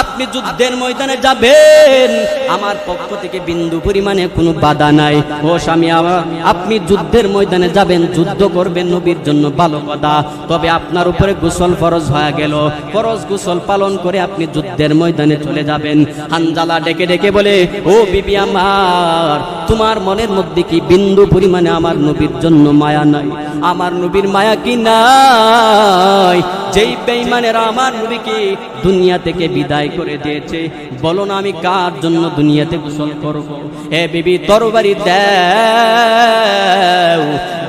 আপনি যুদ্ধের ময়দানে যাবেন, আমার পক্ষ থেকে বিন্দু পরিমাণে কোনো বাধা নাই। ও স্বামী আমার, আপনি যুদ্ধের ময়দানে যাবেন, যুদ্ধ করবেন, নবীর জন্য ভালো কথা। তবে আপনার উপরে গোসল ফরজ হয়ে গেল, ফরজ গোসল পালন করে আপনি যুদ্ধের ময়দানে চলে যাবেন। হানজালা ডেকে ডেকে বলে, ও বিবি আমার, তোমার মনের মধ্যে কি বিন্দু পরিমাণে আমার নবীর জন্য মায়া নাই? আমার নবীর মায়া কি নাই? যেই বেঈমানেরা আমার নবীকে দুনিয়া থেকে বিদায় করে দিয়েছে, বলো না আমি কার জন্য দুনিয়াতে গোসল করব? হে বিবি, তরবারি দাও,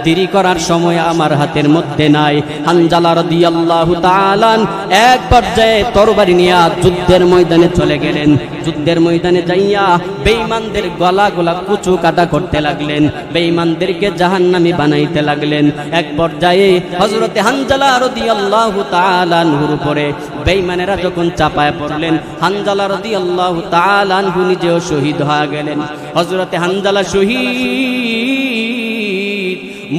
দেরি করার সময় আমার হাতের মধ্যে নাই। হানজালা রাদিয়াল্লাহু তাআলা এক পর্যায়ে তরবারি নিয়ে যুদ্ধের ময়দানে চলে গেলেন। যুদ্ধের ময়দানে যাইয়া বেঈমানদের গলা কুচু কাটা করতে লাগলেন, বেঈমানদেরকে জাহান্নামী বানাইতে লাগলেন। এক পর্যায়ে হযরতে হানজালা রাদিয়াল্লাহু তাআলা আনহুর উপরে বেঈমানেরা যখন চাপায় পড়লেন, হানজালা রাদিয়াল্লাহু তাআলা আনহু নিজেও শহীদ হয়ে গেলেন। হযরতে হানজালা শহীদ।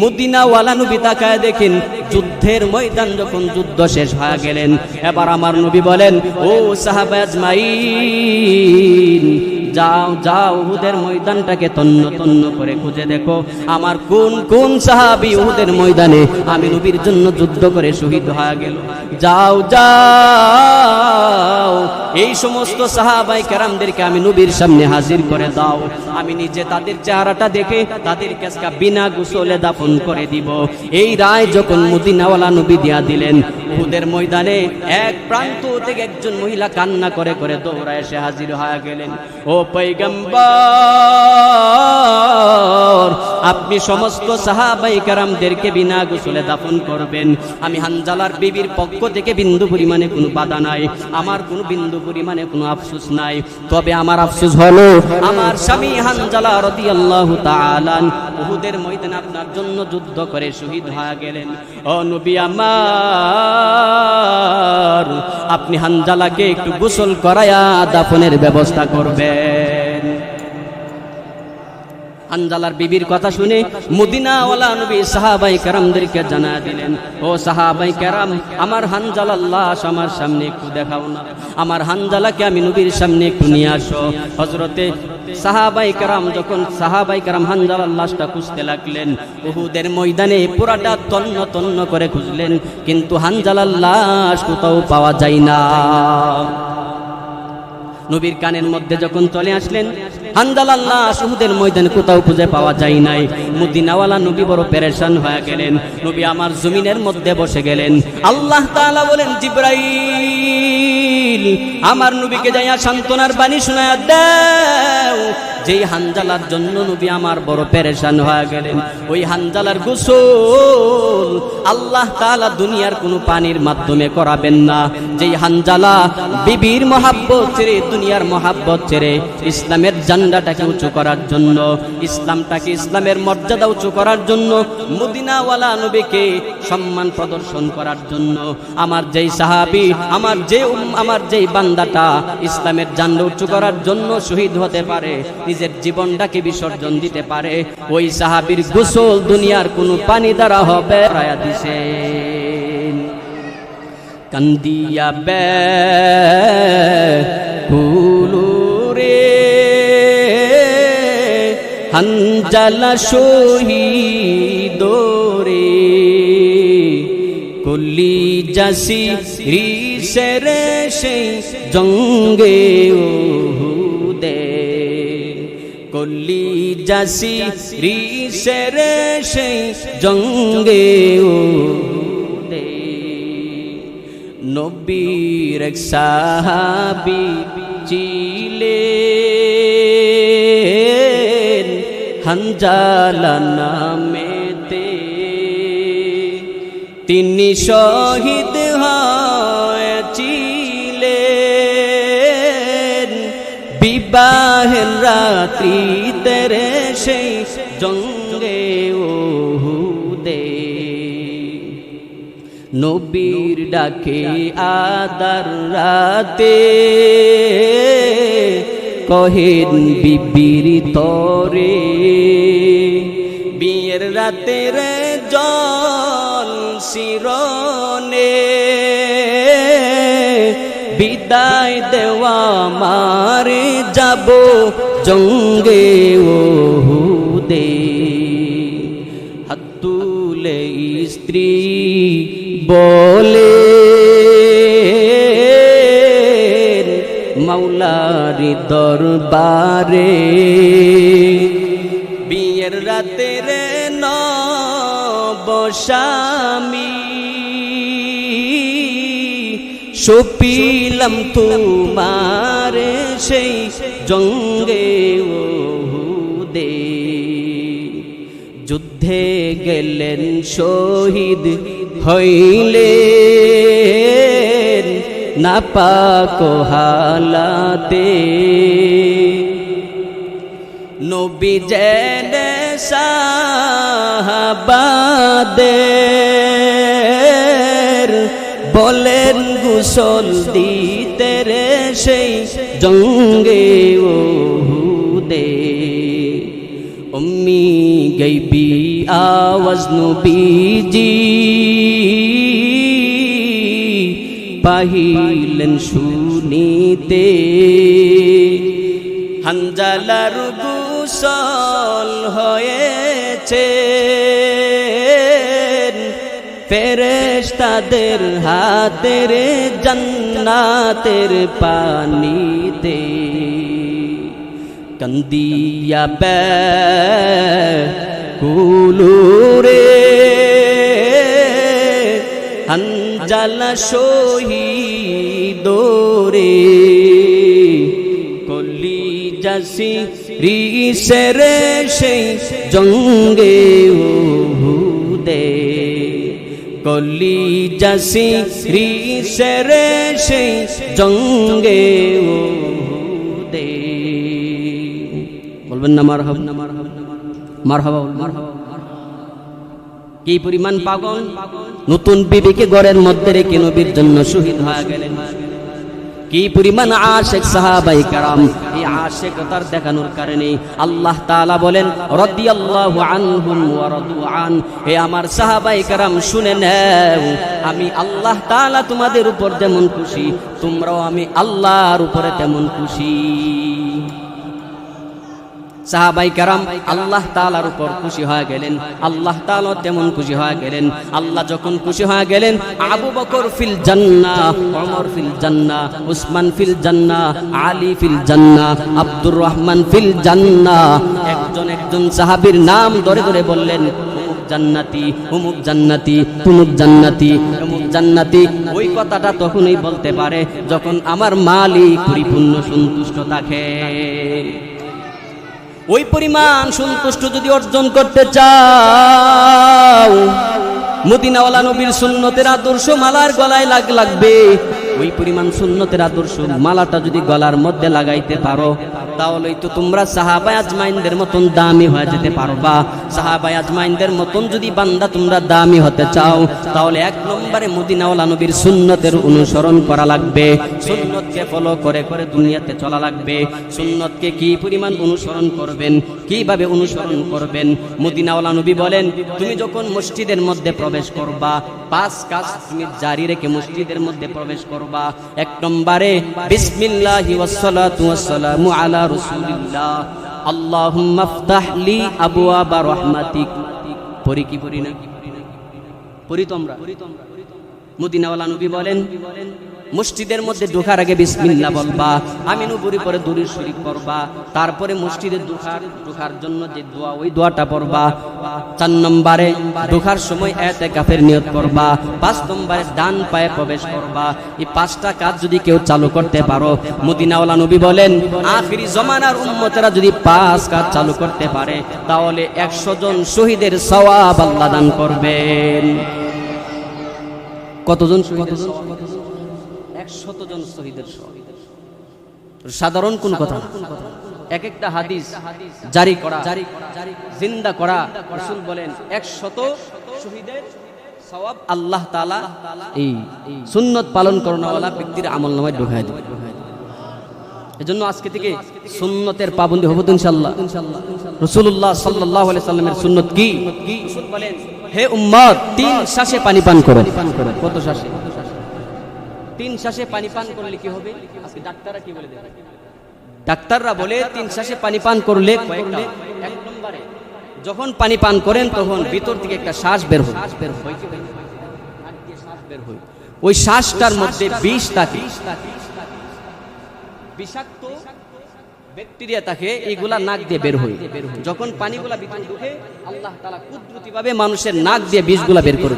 মদিনাওয়ালা নবী তাকায় দেখেন যুদ্ধের ময়দান যখন যুদ্ধ শেষ হয়ে গেলেন, এবার আমার নবী বলেন, ও সাহাবা আজমাইন, যাও যাও উহুদের ময়দানটাকে তন্ন তন্ন করে খুঁজে দেখো, আমার কোন কোন সাহাবী উহুদের ময়দানে আমি নবীর জন্য যুদ্ধ করে শহীদ হয়ে গেল। যাও যাও এই সমস্ত সাহাবায়ে কেরামদেরকে আমি নবীর সামনে হাজির করে দাও, আমি নিজে তাদের চেহারাটা দেখে তাদেরকে আজকে বিনা গোসলে দাফন করে দিব। এই রায় যখন মদিনাওয়ালা নবী দিয়া দিলেন, উহুদের ময়দানে এক প্রান্ত থেকে একজন মহিলা কান্না করে করে দৌড়ায় এসে হাজির হয়ে গেলেন। ও পয়গম্বর, আপনি সমস্ত সাহাবায়ে কেরামদেরকে বিনা গোসলে দাফন করবেন। আমি হানজালার বিবির পক্ষ থেকে বিন্দু পরিমাণে কোনো বাধা নাই, আমার কোনো বিন্দু পরিমাণে কোনো আফসোস নাই। তবে আমার আফসোস হলো আমার স্বামী হানজালা রাদিয়াল্লাহু তাআলা উহুদের ময়দানে আপনার জন্য যুদ্ধ করে শহীদ হয়ে গেলেন। ও নবী আমার, আপনি হানজালাকে একটু গোসল করায়া দাফনের ব্যবস্থা করবেন। হানজালার বিবির কথা শুনে মদিনাওয়ালা নবী সাহাবায়ে কেরামদেরকে জানা দিলেন, ও সাহাবায়ে কেরাম, আমার হানজালার লাশ আমার সামনে একটু দেখাও না, আমার হানজালাকে আমি নবীর সামনে একটু নিয়ে আসো। হযরতে সাহাবায়ে কেরাম যখন সাহাবায়ে কেরাম হানজালার লাশটা খুঁজতে লাগলেন, উহুদের ময়দানে পুরাটা তন্ন তন্ন করে খুঁজলেন, কিন্তু হানজালার লাশ কোথাও পাওয়া যায় না। নবীর কানের মধ্যে যখন চলে আসলেন, হানজালার লাশ উহুদের ময়দানে কোথাও খুঁজে পাওয়া যায় নাই। মদিনাওয়ালা নবী বড় পেরেশান হয়ে গেলেন। নবী আমার জমিনের মধ্যে বসে গেলেন। আল্লাহ তাআলা বলেন, জিবরাইল, আমার নবীকে যাইয়া সান্ত্বনার বাণী শোনায়া দাও। যেই হানজালার জন্য নবী আমার বড় পেরেশান হয়ে গেলেন, ওই হানজালার গোসল আল্লাহ তাআলা দুনিয়ার কোনো পানির মাধ্যমে করাবেন না। যেই হানজালা বিবির মহাব্বত ছেড়ে, দুনিয়ার মহাব্বত ছেড়ে ইসলামের ঝান্ডাটাকে উঁচু করার জন্য, ইসলামটাকে, ইসলামের মর্যাদা উঁচু করার জন্য, মদিনাওয়ালা নবীকে সম্মান প্রদর্শন করার জন্য, আমার যেই সাহাবী, আমার যেই বান্দাটা ইসলামের ঝান্ডা উঁচু করার জন্য শহীদ হতে পারে, নিজের জীবনটাকে বিসর্জন দিতে পারে, ওই সাহাবীর গোসল দুনিয়ার কোনো পানি দ্বারা হবে। দিছে কান্দিয়া বে কুলুরে হানজালা শহীদ রে, কলি জাসি রিসেরে সেই জঙ্গে উহুদে, কলি জাসি রিসেরে সেই জঙ্গে উহুদে। নবীর এক সাহাবী ছিলেন হানজালা নামেতে, তিনি শহীদ হয়েছিলেন বিবাহের রাত্রিতে সেই জঙ্গে উহুদে। নবীর ডাকে আদার রাতে কহেন বিবির তরে, বিয়ের রাতের জল শিরনে বিদায় দেওয়া মারে যাব জঙ্গে উহুদে। হাত তুলে স্ত্রী বলে মাওলারি দরবারে, বিয়ের রাতের নবস্বামী সপিলাম তোমার সেই জঙ্গে উহুদে। যুদ্ধে গেলেন শহীদ হইলেন নাপাক হালাতে নবী জেনে সাহাবাদের বলেন গোসল দিতে রে সেই জঙ্গে ওহুদে উম্মি গাইবি আওয়াজ নবীজি পাহিলেন শুনিতে হানজালার গোসল হয়েছে ফেরেশতাদের হাতের জান্নাতের পানিতে কান্দিয়া কুলুরে হানজালা শহীদরে কলি যাসি রিসেরে সেই জঙ্গে ওহুদে কলি যাসি রিসেরে সেই জঙ্গে ওহুদে বলবেন না মারহাবা মারহাবা মারহাবা কি পরিমাণ পাগল নতুন বিবিকে ঘরের মধ্যে রেখে নবীর জন্য শহীদ হয়ে গেলেন কি পরিমাণ আশিক সাহাবায়ে কেরাম এই আশিকতার দেখানোর কারণে আল্লাহ তাআলা বলেন রাদিয়াল্লাহু আনহুম ওয়া রাদু আন হে আমার সাহাবায়ে কেরাম শুনে নাও আমি আল্লাহ তাআলা তোমাদের উপর যেমন খুশি তোমরাও আমি আল্লাহর উপরে তেমন খুশি সাহাবায়ে কেরাম আল্লাহ তাআলার উপর খুশি হয়ে গেলেন আল্লাহ তাআলা তেমন খুশি হয়ে গেলেন আল্লাহ যখন খুশি হয়ে গেলেন আবু বকর ফিল জান্নাহ ওমর ফিল জান্নাহ উসমান ফিল জান্নাহ আলী ফিল জান্নাহ আব্দুর রহমান ফিল জান্নাহ একজন সাহাবীর নাম ধরে ধরে বললেন অমুক জান্নাতি অমুক জান্নাতি তুমুক জান্নাতি অমুক জান্নাতি ওই কথাটা তখনই বলতে পারে যখন আমার মালিক পরিপূর্ণ সন্তুষ্ট থাকে ওই পরিমাণ সন্তুষ্ট যদি অর্জন করতে চাও মদিনাওয়ালা নবীর সুন্নতের আদর্শ মালার গলায় লাগবে ওই পরিমাণ সুন্নতের আদর্শ মালাটা যদি গলার মধ্যে লাগাইতে পারো তাহলেই তো তোমরা সাহাবায়ে আজমাইনদের মতন দামি হয়ে যেতে পারবা সাহাবায়ে আজমাইনদের মতন যদি বান্দা তোমরা দামি হতে চাও তাহলে এক নম্বরে মদিনাওয়ালা নবীর সুন্নতের অনুসরণ করা লাগবে সুন্নতকে ফলো করে করে দুনিয়াতে চলা লাগবে সুন্নতকে কি পরিমাণ অনুসরণ করবেন কিভাবে অনুসরণ করবেন মদিনাওয়ালা নবী বলেন তুমি যখন মসজিদের মধ্যে প্রবেশ করবা 5 কাজ তুমি জারি রেখে মসজিদের মধ্যে প্রবেশ করবা এক নম্বরে বিসমিল্লাহি ওয়াসসালাতু ওয়াসসালামু আলা রাসূলিল্লাহ আল্লাহুম্মা ইফতাহ লি আবওয়াবা রাহমাতিক পড়ি কি পড়ি না পড়ি তোমরা মদিনাওয়ালা নবী বলেন মসজিদের মধ্যে ঢোকার আগে বিসমিল্লাহ বলবা আমিনু পড়ি পরে দুরূদ শরীফ পড়বা তারপরে মসজিদে ঢোকার জন্য যে দোয়া ওই দোয়াটা পড়বা 4 নম্বরে ঢোকার সময় ইতিকাফের নিয়ত করবা 5 নম্বরে ডান পায়ে প্রবেশ করবা এই 5টা কাজ যদি কেউ চালু করতে পারো মদিনাওয়ালা নবী বলেন আখিরি জামানার উম্মতেরা যদি 5 কাজ চালু করতে পারে তাহলে 100 জন শহীদের সওয়াব আল্লাহ দান করবেন কতজন শহীদের 100 জন শহীদের সাধারণ কোন কথা এক একটা হাদিস জারি করা জিন্দা করা রাসূল বলেন 100 শহীদের সওয়াব আল্লাহ তাআলা এই সুন্নাত পালন করনেওয়ালা ব্যক্তির আমলনামায় ঢুকায় দেবে এজন্য আজকে থেকে সুন্নতের পাবন্দী হব ইনশাআল্লাহ রাসূলুল্লাহ সাল্লাল্লাহু আলাইহি সাল্লামের সুন্নাত কি রাসূল বলেন হে উম্মত 3 শ্বাসে পানি পান করো কত শ্বাসে 3 শ্বাসে পানি পান করলে কি হবে আজকে ডাক্তাররা কি বলে দেয় ডাক্তাররা বলে 3 শ্বাসে পানি পান করলে কয়েকটা এক নম্বরে যখন পানি পান করেন তখন ভিতর থেকে একটা শ্বাস বের হয় নাক দিয়ে শ্বাস বের হয় ওই শ্বাসটার মধ্যে বিষ থাকে বিষাক্ত ব্যাকটেরিয়া থাকে এইগুলা নাক দিয়ে বের হয় যখন পানিগুলা ভিতরে ঢোকে আল্লাহ তাআলা কুদরতিভাবে মানুষের নাক দিয়ে বিষগুলা বের করে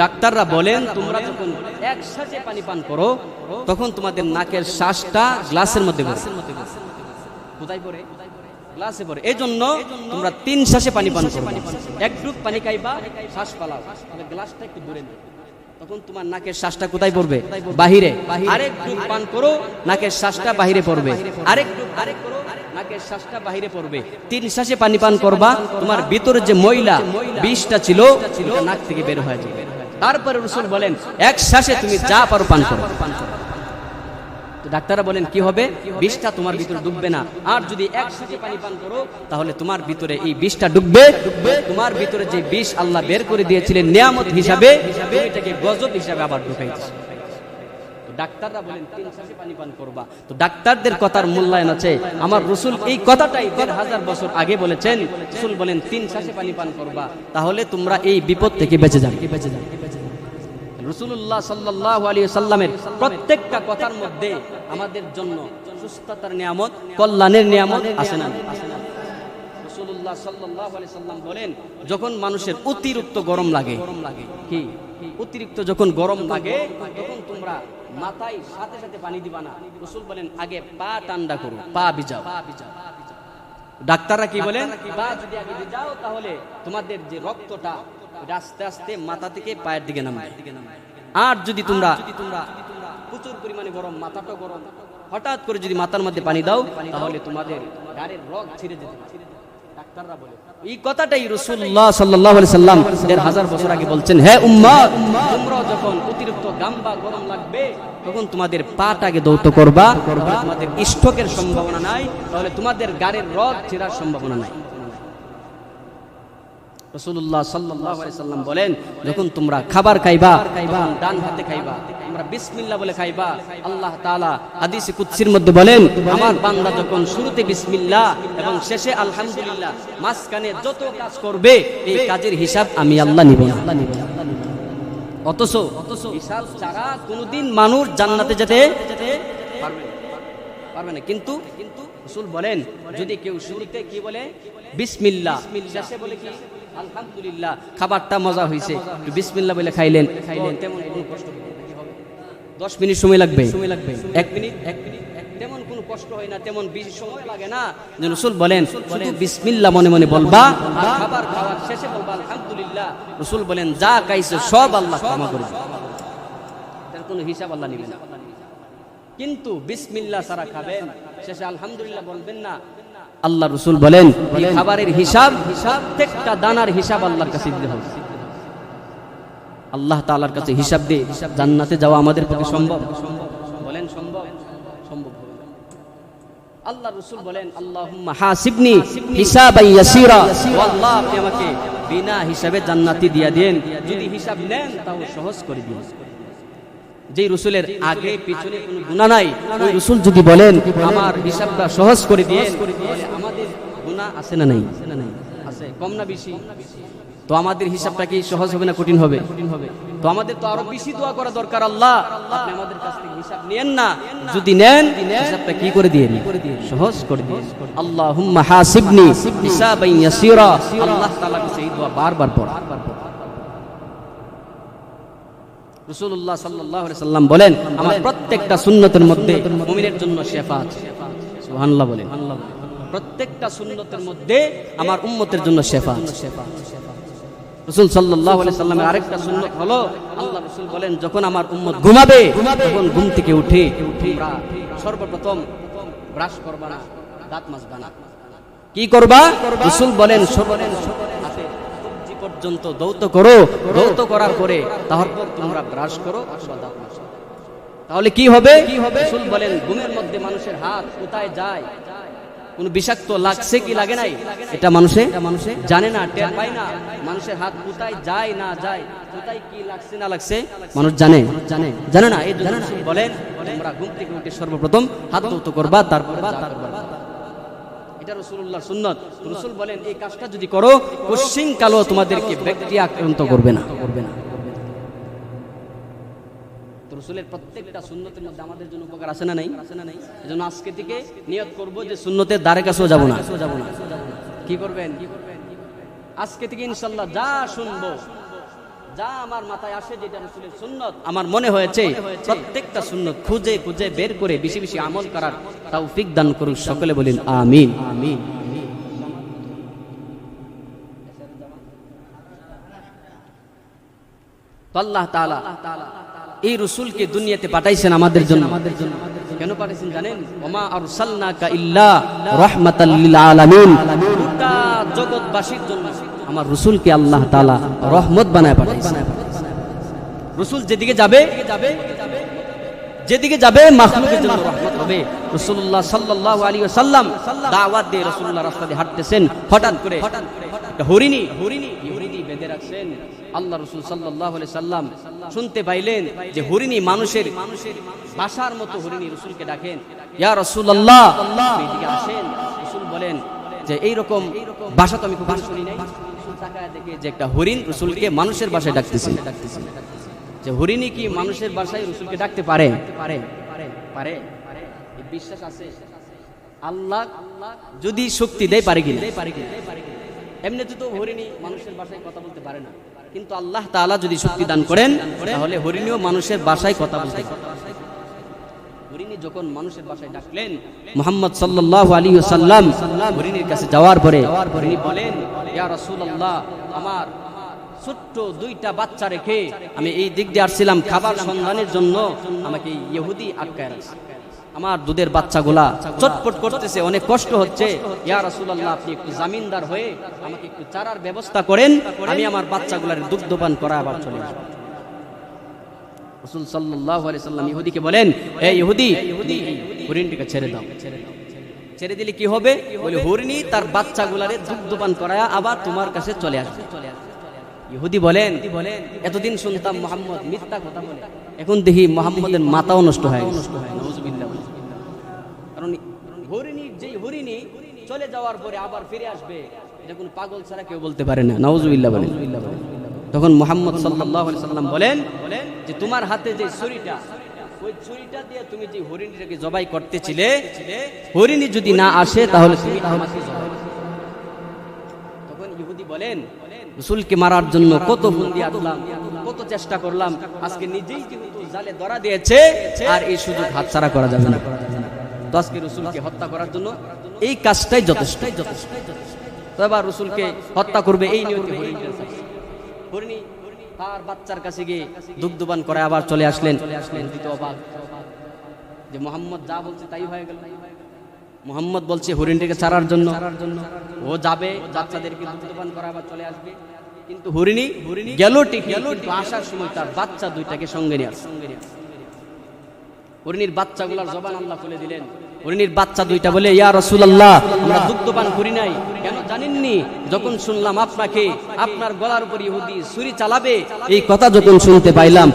ডাক্তাররা বলেন তোমরা যখন একসাথে পানি পান করো তখন তোমাদের নাকের শ্বাসটা গ্লাসের মধ্যে পড়ে কোথায় পড়ে গ্লাসে পড়ে। এই জন্য তোমরা 3 শ্বাসে পানি পান করবে। এক ডুব পানি খাইবা, শ্বাস পালাও, তাহলে গ্লাসটা একটু দূরে নেবে, তখন তোমার নাকের শ্বাসটা কোথায় পড়বে? বাহিরে। আরেক ডুব পান করো, নাকের শ্বাসটা বাহিরে পড়বে। আরেক ডুব করো, নাকের শ্বাসটা বাহিরে পড়বে। 3 শ্বাসে পানি পান করবা, তোমার ভিতরে যে ময়লা বিষটা ছিল এটা নাক থেকে বের হয়ে যাবে। তারপরে রাসূল বলেন এক শ্বাসে তুমি যা পারো পান করো। তো ডাক্তাররা বলেন কি হবে? বিষটা তোমার ভিতরে ডুববে না। আর যদি এক শ্বাসে পানি পান করো তাহলে তোমার ভিতরে এই বিষটা ডুববে। তোমার ভিতরে যে বিষ আল্লাহ বের করে দিয়েছিলেন নিয়ামত হিসাবে, এটাকে গজব হিসাবে আবার ঢুকাইতেছে। ডাক্তাররা বলেন 3 শ্বাসে পানি পান করবা। তো ডাক্তারদের কথার মূল্যায়ন আছে। আমার রাসূল এই কথাটাই 1500 বছর আগে বলেছেন। রাসূল বলেন 3 শ্বাসে পানি পান করবা, তাহলে তোমরা এই বিপদ থেকে বেঁচে যাবে। রাসূলুল্লাহ সাল্লাল্লাহু আলাইহি ওয়াসাল্লামের প্রত্যেকটা কথার মধ্যে আমাদের জন্য সুস্থতার নিয়ামত, কল্যাণের নিয়ামত আছে না? রাসূলুল্লাহ সাল্লাল্লাহু আলাইহি ওয়াসাল্লাম বলেন যখন মানুষের অতিরিক্ত গরম লাগে, কি অতিরিক্ত যখন গরম লাগে তখন তোমরা মাথায় সাথে সাথে পানি দিবা না। রাসূল বলেন আগে পা ঠান্ডা করো, পা ভিজাও। ডাক্তাররা কি বলেন? পা যদি আগে ভিজাও তাহলে তোমাদের যে রক্তটা আস্তে আস্তে মাথা থেকে পায়ের দিকে নামবে। আর যদি তোমরা প্রচুর পরিমাণে গরম, মাথাটা গরম, হঠাৎ করে যদি মাথার মধ্যে পানি দাও তাহলে তোমাদের গায়ের রগ ছিঁড়ে যেতে পারে। ডাক্তাররা বলে এই কথাটাই রাসূলুল্লাহ সাল্লাল্লাহু আলাইহি সাল্লাম 1500 বছর আগে বলছেন, হে উম্মত, তোমরা যখন অতিরিক্ত ঘাম বা গরম লাগবে তখন তোমাদের পাটাকে দৌত করবা, তোমাদের স্ট্রোকের সম্ভাবনা নাই, তাহলে তোমাদের গায়ের রগ ছিঁড়ার সম্ভাবনা নাই। রাসূলুল্লাহ সাল্লাল্লাহু আলাইহি সাল্লাম বলেন যখন তোমরা খাবার খাইবা তখন ডান হাতে খাইবা, তোমরা বিসমিল্লাহ বলে খাইবা। আল্লাহ তাআলা হাদিসে কুদসির মধ্যে বলেন আমার বান্দা যখন শুরুতে বিসমিল্লাহ এবং শেষে আলহামদুলিল্লাহ, মাঝখানে যত কাজ করবে এই কাজের হিসাব আমি আল্লাহ নিব না। অথচ হিসাব ছাড়া কোনোদিন মানুষ জান্নাতে যেতে পারবে না। কিন্তু রাসূল বলেন যদি কেউ শুরুতে কি বলে বিসমিল্লাহ, শেষে বলে কি আলহামদুলিল্লাহ, খাবারটা মজা হয়েছে, একটু বিসমিল্লাহ বলে খাইলেন, তেমন কোনো কষ্ট হবে? 10 মিনিট সময় লাগবে, 1 মিনিট, তেমন কোনো কষ্ট হয় না, তেমন বেশি সময় লাগে না। রাসূল বলেন শুধু বিসমিল্লাহ মনে মনে বলবা, খাবার খাওয়ার শেষে বলবা আলহামদুলিল্লাহ। রাসূল বলেন যা খাইছো সব আল্লাহ ক্ষমা করে দিবেন, তার কোনো হিসাব আল্লাহ নেবেন না। কিন্তু বিসমিল্লাহ ছাড়া খাবেন, শেষে আলহামদুলিল্লাহ বলবেন না, আল্লাহ রাসূল বলেন এই খাবারের হিসাব, প্রত্যেকটা দানার হিসাব আল্লাহর কাছে দিতে হবে। আল্লাহ তাআলার কাছে হিসাব দিয়ে জান্নাতে যাওয়া আমাদের পক্ষে সম্ভব? বলেন সম্ভব? সম্ভব হবে না। আল্লাহ রাসূল বলেন আল্লাহুম্মা হাসিবনি হিসাবান ইয়াসীরা, ও আল্লাহ আপনি আমাকে বিনা হিসাবে জান্নাতি দিয়া দেন, যদি হিসাব নেন তাও সহজ করে দিন। যে রাসূলের আগে পিছনে কোনো গুনাহ নাই, ওই রাসূল যদি বলেন আমার হিসাবটা সহজ করে দিন, আমাদের গুনাহ আছে না নাই? আছে, কম না বেশি? তো আমাদের হিসাবটা কি সহজ হবে না কঠিন হবে? তো আমাদের তো আরো বেশি দোয়া করা দরকার, আল্লাহ আপনি আমাদের কাছ থেকে হিসাব নেন না, যদি নেন হিসাবটা কি করে দিয়েন? সহজ করে দিন। আল্লাহুম্মা হাসিবনি হিসাবান ইয়াসীরা, আল্লাহ তাআলা কাছে এই দোয়া বারবার পড়া। রাসূলুল্লাহ সাল্লাল্লাহু আলাইহি সাল্লাম বলেন আমার প্রত্যেকটা সুন্নতের মধ্যে মুমিনের জন্য শিফা আছে। সুবহানাল্লাহ বলেন। প্রত্যেকটা সুন্নতের মধ্যে আমার উম্মতের জন্য শিফা আছে। রাসূল সাল্লাল্লাহু আলাইহি সাল্লামের আরেকটা সুন্নাত হলো আল্লাহ রাসূল বলেন যখন আমার উম্মত ঘুমাবে তখন ঘুম থেকে উঠে তোমরা সর্বপ্রথম ব্রাশ করবা না, দাঁত মাজবা না। কি করবা? রাসূল বলেন হাতে কবজি পর্যন্ত দৌত করো, দৌত করার পরে তারপর তোমরা ব্রাশ করো অথবা দাঁত মাজো। তাহলে কি হবে? রাসূল বলেন ঘুমের মধ্যে মানুষের হাত কোথায় যায়, কোন বিষাক্ত লাগছে কি লাগে নাই, এটা মানুষে জানে না, টের পায় না। মানুষের হাত কোথায় যায় না যায়, কোথায় কি লাগছে না লাগছে মানুষ জানে না। এই জন্য রাসূল বলেন তোমরা ঘুম থেকে উঠে সর্বপ্রথম হাত ধৌত করবা, তারপর এটা রাসূলুল্লাহর সুন্নাত। রাসূল বলেন এই কাজটা যদি করো কোশ্চিন কালো তোমাদেরকে ব্যাকটেরিয়া আক্রান্ত করবে না। রাসূলের প্রত্যেকটা সুন্নতের মধ্যে আমাদের জন্য উপকার আছে না নাই? এজন্য আজকে থেকে নিয়ত করব যে সুন্নতের দ্বারে কাছেও যাব না। কি করবেন? আজকে থেকে ইনশাআল্লাহ যা শুনবো, যা আমার মাথায় আসে যেটা রাসূলের সুন্নত আমার মনে হয়েছে, প্রত্যেকটা সুন্নত খুঁজে বের করে বেশি বেশি আমল করার তৌফিক দান করুন। সকলে বলেন আমিন। তো আল্লাহ তাআলা এই রাসূলকে দুনিয়াতে পাঠাইছেন আমাদের জন্য। কেন পাঠাইছেন জানেন? ওমা আরসালনাকা ইল্লা রাহমাতাল লিল আলামিন, গোটা জগৎবাসীর জন্য আমার রাসূলকে আল্লাহ তাআলা রহমত বানায় পাঠাইছেন। রাসূল যেদিকে যাবে মাখলুকের জন্য রহমত হবে। রাসূলুল্লাহ সাল্লাল্লাহু আলাইহি ওয়াসাল্লাম দাওয়াত দিয়ে রাসূলুল্লাহ রাস্তা দিয়ে হাঁটতেছেন, হঠাৎ করে একটা হরিণী ইহুদি বেঁধে রাখছেন। আল্লাহ রাসূল সাল্লাল্লাহু আলাইহি সাল্লাম শুনতে পাইলেন যে হরিণী মানুষের ভাষার মতো হরিণী রাসূলকে ডাকেন, ইয়া রাসূলুল্লাহ এদিকে আসেন। রাসূল বলেন যে এইরকম ভাষা তো আমি কখনো শুনি নাই। রাসূল তাকায় দেখে যে একটা হরিণ রাসূলকে মানুষের ভাষায় ডাকতেছে। যে হরিণী কি মানুষের ভাষায় রাসূলকে ডাকতে পারে? এই বিশ্বাস আছে? আল্লাহ যদি শক্তি দেয় পারে কিনা? এমনিতে তো হরিণী মানুষের ভাষায় কথা বলতে পারে না, কিন্তু আল্লাহ তাআলা যদি শক্তি দান করেন তাহলে হরিণীও মানুষের ভাষায় কথা বলতে পারে। হরিণী যখন মানুষের ভাষায় ডাকলেন, মুহাম্মদ সাল্লাল্লাহু আলাইহি ওয়াসাল্লাম হরিণীর কাছে যাওয়ার পরে হরিণী বলেন, ইয়া রাসূলুল্লাহ, আমার ছোট্ট দুইটা বাচ্চা রেখে আমি এই দিক দিয়ে আসছিলাম খাবার সন্ধানের জন্য, আমাকে ইহুদি আটকায় রাখছে। আমার দুধের বাচ্চাগুলা চটপট করতেছে, অনেক কষ্ট হচ্ছে। ইয়া রাসূলুল্লাহ, আপনি একটু জামিনদার হয়ে আমাকে একটু চারার ব্যবস্থা করেন, আমি আমার বাচ্চাগুলার দুগ্ধপান করা আবার চলে যাব। রাসূল সাল্লাল্লাহু আলাইহি সাল্লাম ইহুদিকে বলেন, এই ইহুদি, হরিণটিকে ছেড়ে দাও। ছেড়ে দিলে কি হবে? বলে হরিণী তার বাচ্চাগুলারে দুগ্ধপান করায়া আবার তোমার কাছে চলে আসবে। ইহুদি বলেন, এতদিন শুনতাম মুহাম্মদ মিথ্যা কথা বলে, এখন দেখি মুহাম্মদের মাথাও নষ্ট হয়ে গেছে। নাউযুবিল্লাহ। কারণ হরিণী চলে যাওয়ার পরে আবার ফিরে আসবে, এটা কোনো পাগল ছাড়া কেউ বলতে পারে না। নাউযুবিল্লাহ বলেন। তখন মুহাম্মদ সাল্লাল্লাহু আলাইহি সাল্লাম বলেন যে তোমার হাতে যে ছুরিটা, ওই ছুরিটা দিয়ে তুমি যে হরিণীটাকে জবাই করতেছিলে, হরিণী যদি না আসে তাহলে তুমি আমাকে জবাই করো। তখন ইহুদি বলেন, রাসূলকে মারার জন্য কত ফন্দি আঁটলাম, কত চেষ্টা করলাম, আজকে নিজেই যেহেতু জালে ধরা দিয়েছে আর এই সুযোগ হাতছাড়া করা যাবে না। তো আজকে রাসূলকে হত্যা করার জন্য এই কাজটাই যথেষ্ট। তো এবার রাসূলকে হত্যা করবে এই নিয়তে হরিণী তার বাচ্চার কাছে গিয়ে দুগ্ধপান করে আবার চলে আসলেন। অবাক যে মুহাম্মদ যা বলছে তাই হয়ে গেল। মুহাম্মদ বলছে হরিণটিকে ছাড়ার জন্য, ও যাবে বাচ্চাদেরকে দুগ্ধপান করা আবার চলে আসবে, কিন্তু হরিণী গেল ঠিকই, কিন্তু আসার সময় তার বাচ্চা দুইটাকে সঙ্গে নিয়ে আসে। হরিণীর বাচ্চাগুলার জবান আল্লাহ খুলে দিলেন। হরিণীর বাচ্চা দুইটা বলে, ইয়া রাসূলুল্লাহ, আমরা দুগ্ধপান করি নাই। কেন জানেননি? যখন শুনলাম আপনাকে আপনার গলার উপর ইহুদি ছুরি চালাবে, এই কথা যখন শুনতে পাইলাম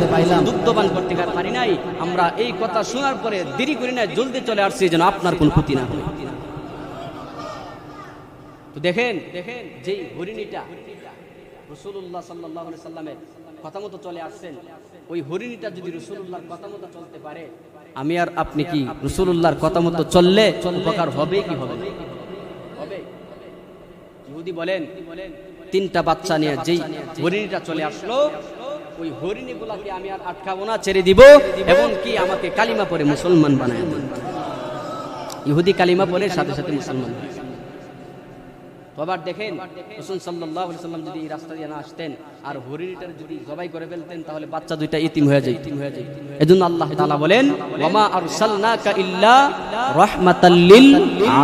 দুগ্ধপান করতে পারি নাই। আমরা এই কথা শোনার পরে দেরি করি নাই, জলদি চলে আসছি যেন আপনার কোনো ক্ষতি না হয়। তো দেখেন যে হরিণীটা রাসূলুল্লাহ সাল্লাল্লাহু আলাইহি সাল্লামের কথা মতো চলে আসছেন, ওই হরিণীটা যদি রাসূলুল্লাহর কথা মতো চলতে পারে, আমি আর আপনি কি রাসূলুল্লাহর কথা মতো চললে উপকার হবে কি হবে? ইহুদি বলেন, তিনটা বাচ্চা নিয়ে যেই হরিণীটা চলে আসলো, ওই হরিণীগুলাকে আমি আর আটকাবো না, ছেড়ে দিব, এবং কি আমাকে কালিমা পড়ে মুসলমান বানায় দেন। ইহুদি কালিমা পড়ে সাথে সাথে মুসলমান। আবার দেখেন, রাসূল সাল্লাল্লাহু আলাইহি সাল্লাম যদি এই রাস্তা দিয়ে না আসতেন আর হরিণীটার যদি জবাই করে ফেলতেন, তাহলে বাচ্চা দুইটা ইতিম হয়ে যায়। এজন্য আল্লাহ তাআলা বলেন, ওয়ামা আরসালনাকা ইল্লা রাহমাতাল লিল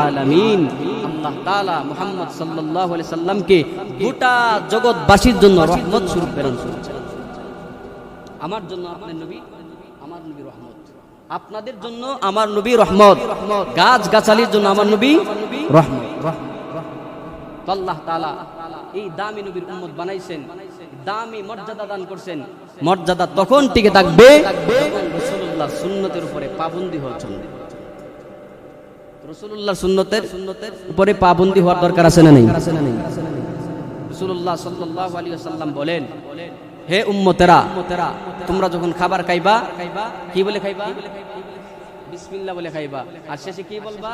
আলামিন। আল্লাহ তাআলা মুহাম্মদ সাল্লাল্লাহু আলাইহি সাল্লামকে গোটা জগৎবাসীর জন্য রহমত স্বরূপ প্রেরণ করেছেন। আমার জন্য আপনার নবী, আমার নবী রহমত। আপনাদের জন্য আমার নবী রহমত, গাছ গাছালির জন্য আমার নবী রহমত। আল্লাহ তাআলা এই দামি নবীর উম্মত বানাইছেন, দামি মর্যাদা দান করছেন। মর্যাদা তখন টিকে থাকবে যখন রাসূলুল্লাহর সুন্নতের উপরে পাবন্দী হচ্ছেন। রাসূলুল্লাহর সুন্নতের উপরে পাবন্দী হওয়ার দরকার আছে না নেই? রাসূলুল্লাহ সাল্লাল্লাহু আলাইহি ওয়াসাল্লাম বলেন, হে উম্মতেরা, তোমরা যখন খাবার খাইবা, কি বলে খাইবা? বিসমিল্লাহ বলে খাইবা। আর শেষে কি বলবা?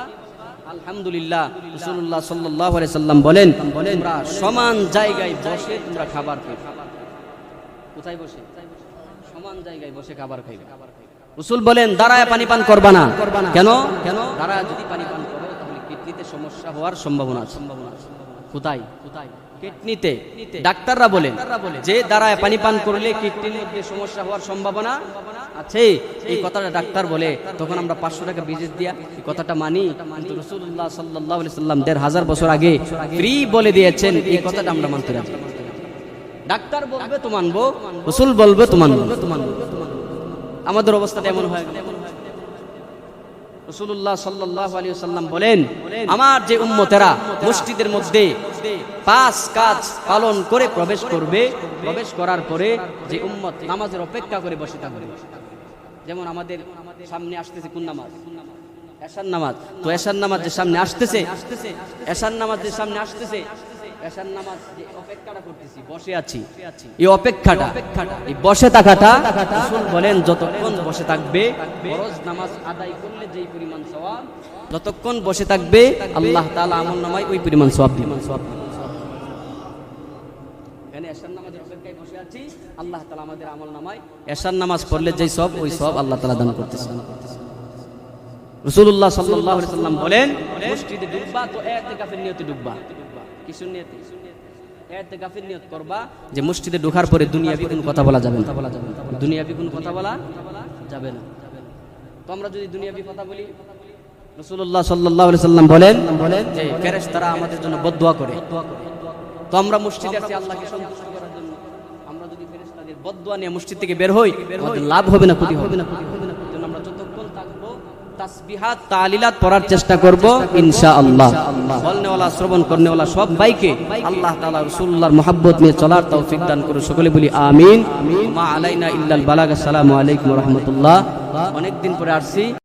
আলহামদুলিল্লাহ। রাসূলুল্লাহ সাল্লাল্লাহু আলাইহি সাল্লাম বলেন, তোমরা সমান জায়গায় বসে তোমরা খাবার খাইবা। কোথায় বসে? সমান জায়গায় বসে খাবার খাইবা। রাসূল বলেন, দাঁড়ায় পানি পান করবা না। কেন? দাঁড়ায় যদি পানি পান করো তাহলে কিডনিতে সমস্যা হওয়ার সম্ভাবনা আছে। কোথায়? কিডনিতে। ডাক্তাররা বলেন যে দাঁড়ায় পানি পান করলে কিডনির মধ্যে সমস্যা হওয়ার সম্ভাবনা আছে। এই কথাটা ডাক্তার বলে, তখন আমরা 500 টাকা ভিজিট দিয়া এই কথাটা মানি। কিন্তু রাসূলুল্লাহ সাল্লাল্লাহু আলাইহি সাল্লাম 1500 বছর আগে ফ্রি বলে দিয়েছেন, এই কথাটা আমরা মানতে রাজি। ডাক্তার বলবে তো মানবো, রাসূল বলবে তো মানবো। আমাদের অবস্থাটা এমন হয়ে গেল। রাসূলুল্লাহ সাল্লাল্লাহু আলাইহি ওয়াসাল্লাম বলেন, আমার যে উম্মতেরা মসজিদের মধ্যে 5 কাজ পালন করে প্রবেশ করবে, প্রবেশ করার পরে যে উম্মত নামাজের অপেক্ষা করে বসে থাকবে। যেমন আমাদের সামনে আসতেছে কোন নামাজ? এশার নামাজ। তো এশার নামাজ যে সামনে আসতেছে, এশার নামাজ যে সামনে আসতেছে, এশার নামাজ যে অপেক্ষাটা করতেছি, বসে আছি, এই অপেক্ষাটা, এই বসে থাকাটা রাসূল বলেন যতক্ষণ বসে থাকবে, ফরজ নামাজ আদায় করলে যেই পরিমাণ সওয়াব, যতক্ষণ বসে থাকবে আল্লাহ তাআলা আমলনামায় ওই পরিমাণ সওয়াব দিবেন। এখানে এশার নামাজের অপেক্ষায় বসে আছি, আল্লাহ তাআলা আমাদের আমলনামায় এশার নামাজ পড়লে যেই সওয়াব, ওই সওয়াব আল্লাহ তাআলা দান করতেছেন। রাসূলুল্লাহ সাল্লাল্লাহু আলাইহি সাল্লাম বলেন, মসজিদে ঢুকবা তো ইতিকাফের নিয়তে ঢুকবা। কিসের নিয়তে? ইতিকাফের নিয়ত করবা যে মসজিদে ঢোকার পরে দুনিয়াবি কোনো কথা বলা যাবে না, দুনিয়াবি কোনো কথা বলা যাবে না। তো আমরা যদি দুনিয়াবি কথা বলি, রাসূলুল্লাহ সাল্লাল্লাহু আলাইহি সাল্লাম বলেন যে ফেরেশতারা আমাদের জন্য বদদুয়া করে। তো আমরা মসজিদে আসি আল্লাহকে সন্তুষ্ট করার জন্য। আমরা যদি ফেরেশতাদের বদদুয়া নিয়ে মসজিদ থেকে বের হই, আমাদের লাভ হবে না, ক্ষতি হবে না। জন্য আমরা যতক্ষণ থাকবো তাসবিহাত তাহলিলাত পড়ার চেষ্টা করব ইনশাআল্লাহ। বলনেওয়ালা শ্রবণ করনেওয়ালা সব ভাইকে আল্লাহ তাআলা রাসূলুল্লাহর মুহাব্বত নিয়ে চলার তৌফিক দান করুন। সকলে বলি আমিন। মা আলাইনা ইল্লাল বালাগ। আসসালামু আলাইকুম ওয়া রাহমাতুল্লাহ। অনেক দিন পরে আসছি।